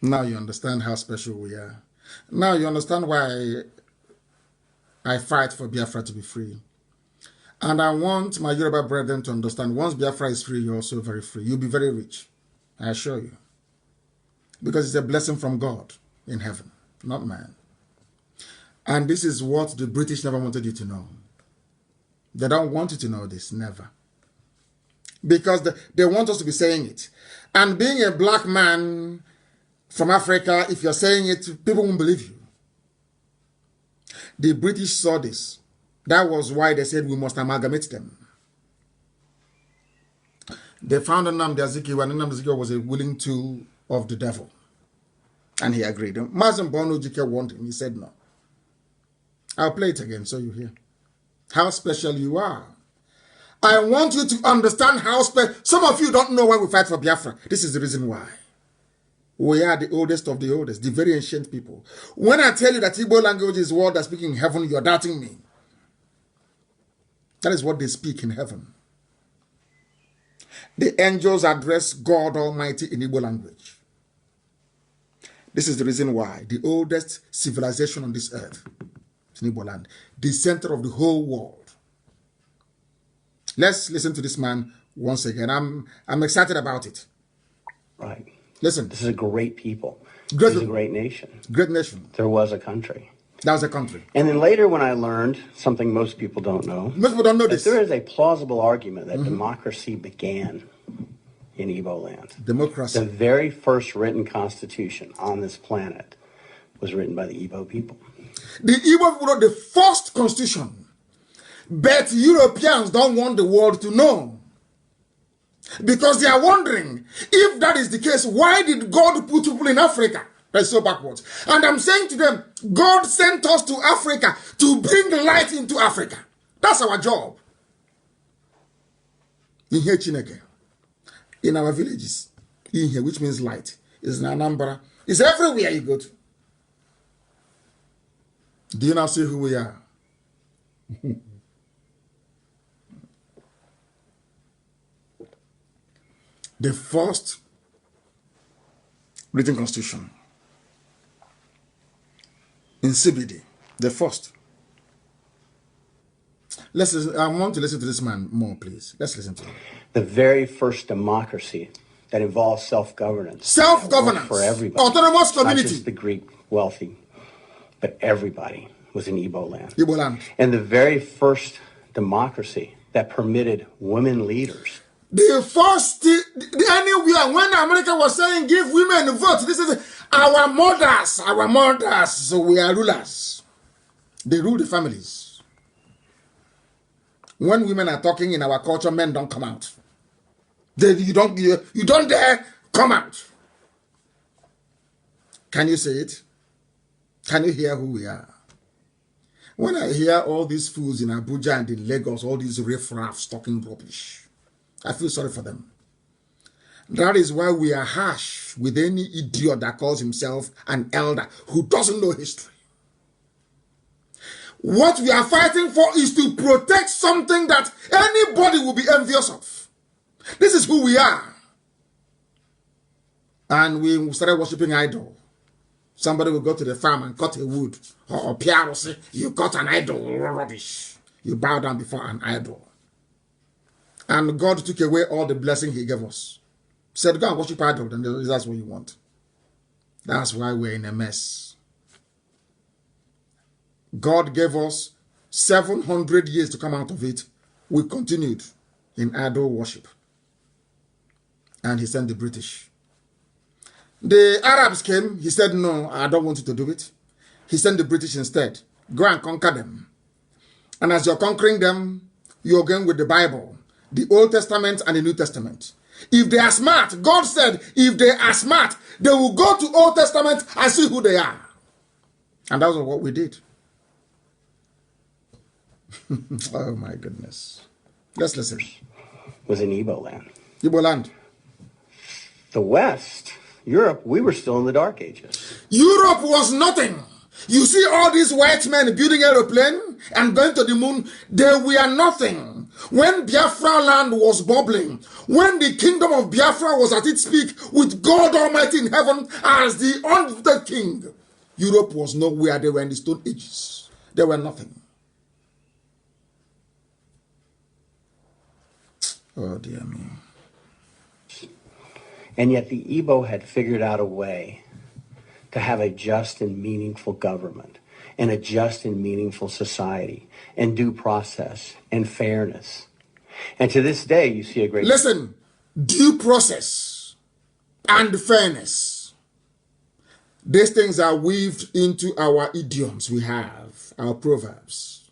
Now you understand how special we are. Now you understand why I fight for Biafra to be free. And I want my Yoruba brethren to understand, once Biafra is free, you're also very free. You'll be very rich, I assure you. Because it's a blessing from God in heaven, not man. And this is what the British never wanted you to know. They don't want you to know this, never. Because they want us to be saying it. And being a black man from Africa, if you're saying it, people won't believe you. The British saw this. That was why they said we must amalgamate them. They found Nnamdi Kanu, and Nnamdi Kanu was a willing tool of the devil. And he agreed. Mazen Bono Jike wanted him. He said no. I'll play it again so you hear how special you are. I want you to understand how special. Some of you don't know why we fight for Biafra. This is the reason why. We are the oldest of the oldest, the very ancient people. When I tell you that Igbo language is word that speak in heaven, you're doubting me. That is what they speak in heaven. The angels address God Almighty in Igbo language. This is the reason why the oldest civilization on this earth is in Igbo land, the center of the whole world. Let's listen to this man once again. I'm excited about it. Right. Listen. This is a great people. This is a great nation. Great nation. There was a country. That was a country. And then later when I learned something most people don't know. Most people don't know this. There is a plausible argument that democracy began in Igbo land. Democracy. The very first written constitution on this planet was written by the Igbo people. The Igbo people wrote the first constitution. But Europeans don't want the world to know. Because they are wondering, if that is the case, why did God put people in Africa? That's so backwards. And I'm saying to them, God sent us to Africa to bring light into Africa. That's our job. In here, Chineke. In our villages. In here, which means light. It's in Anambra. It's everywhere you go to. Do you now see who we are? The first written constitution in CBD, the first. Let's listen. I want to listen to this man more, please. Let's listen to him. The very first democracy that involves self-governance. Self-governance. For everybody. Autonomous community. Not just the Greek wealthy, but everybody was in Igbo land. Igbo land. And the very first democracy that permitted women leaders. The first, anywhere when America was saying give women a vote, this is our mothers, so we are rulers. They rule the families. When women are talking in our culture, men don't come out. You don't dare come out. Can you say it? Can you hear who we are? When I hear all these fools in Abuja and in Lagos, all these riffraffs talking rubbish, I feel sorry for them. That is why we are harsh with any idiot that calls himself an elder who doesn't know history. What we are fighting for is to protect something that anybody will be envious of. This is who we are. And we started worshiping idol. Somebody will go to the farm and cut a wood. Or Pierre will say, you cut an idol, rubbish. You bow down before an idol. And God took away all the blessing he gave us. Said, go and worship idol, then that's what you want. That's why we're in a mess. God gave us 700 years to come out of it. We continued in idol worship. And he sent the British. The Arabs came. He said, no, I don't want you to do it. He sent the British instead. Go and conquer them. And as you're conquering them, you're going with the Bible. The Old Testament and the New Testament. If they are smart, God said, if they are smart, they will go to Old Testament and see who they are. And that was what we did. Oh my goodness. Let's listen. Was in Igbo land. Igbo land. The West, Europe, we were still in the Dark Ages. Europe was nothing. You see all these white men building aeroplane? and going to the moon, they were nothing. When Biafra land was bubbling, when the kingdom of Biafra was at its peak, with God Almighty in heaven as the undefeated king, Europe was nowhere. They were in the Stone Ages. They were nothing. Oh, dear me. And yet the Igbo had figured out a way to have a just and meaningful government and a just and meaningful society and due process and fairness. And to this day, you see a great... Listen, due process and fairness. These things are weaved into our idioms we have, our proverbs.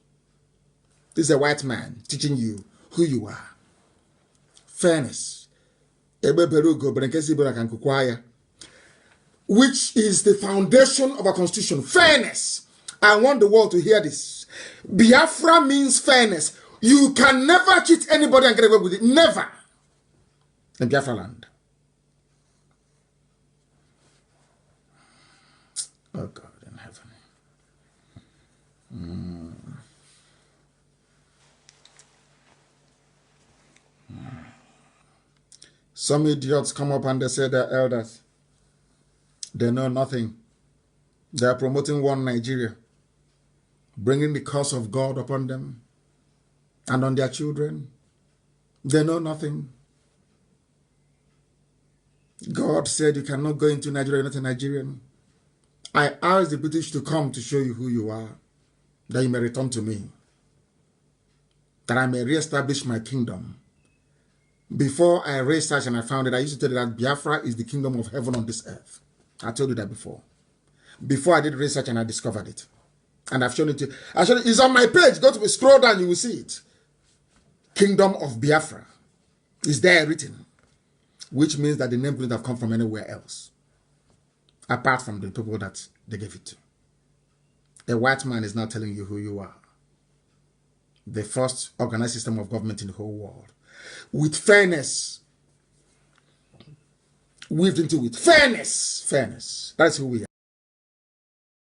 This is a white man teaching you who you are. Fairness. Which is the foundation of our constitution. Fairness. I want the world to hear this. Biafra means fairness. You can never cheat anybody and get away with it. Never. In Biafra land. Oh God in heaven. Some idiots come up and they say they're elders. They know nothing. They are promoting one Nigeria, bringing the curse of God upon them and on their children. They know nothing. God said you cannot go into Nigeria, you're not a Nigerian. I asked the British to come to show you who you are, that you may return to me, that I may reestablish my kingdom. Before I researched and I found it, I used to tell you that Biafra is the kingdom of heaven on this earth. I told you that before. Before I did research and I discovered it. And I've shown it to you. It's on my page. Go to scroll down, you will see it. Kingdom of Biafra is there written. Which means that the name couldn't have come from anywhere else. Apart from the people that they gave it to. A white man is not telling you who you are. The first organized system of government in the whole world. With fairness. Weaved into it. Fairness. Fairness. That's who we are.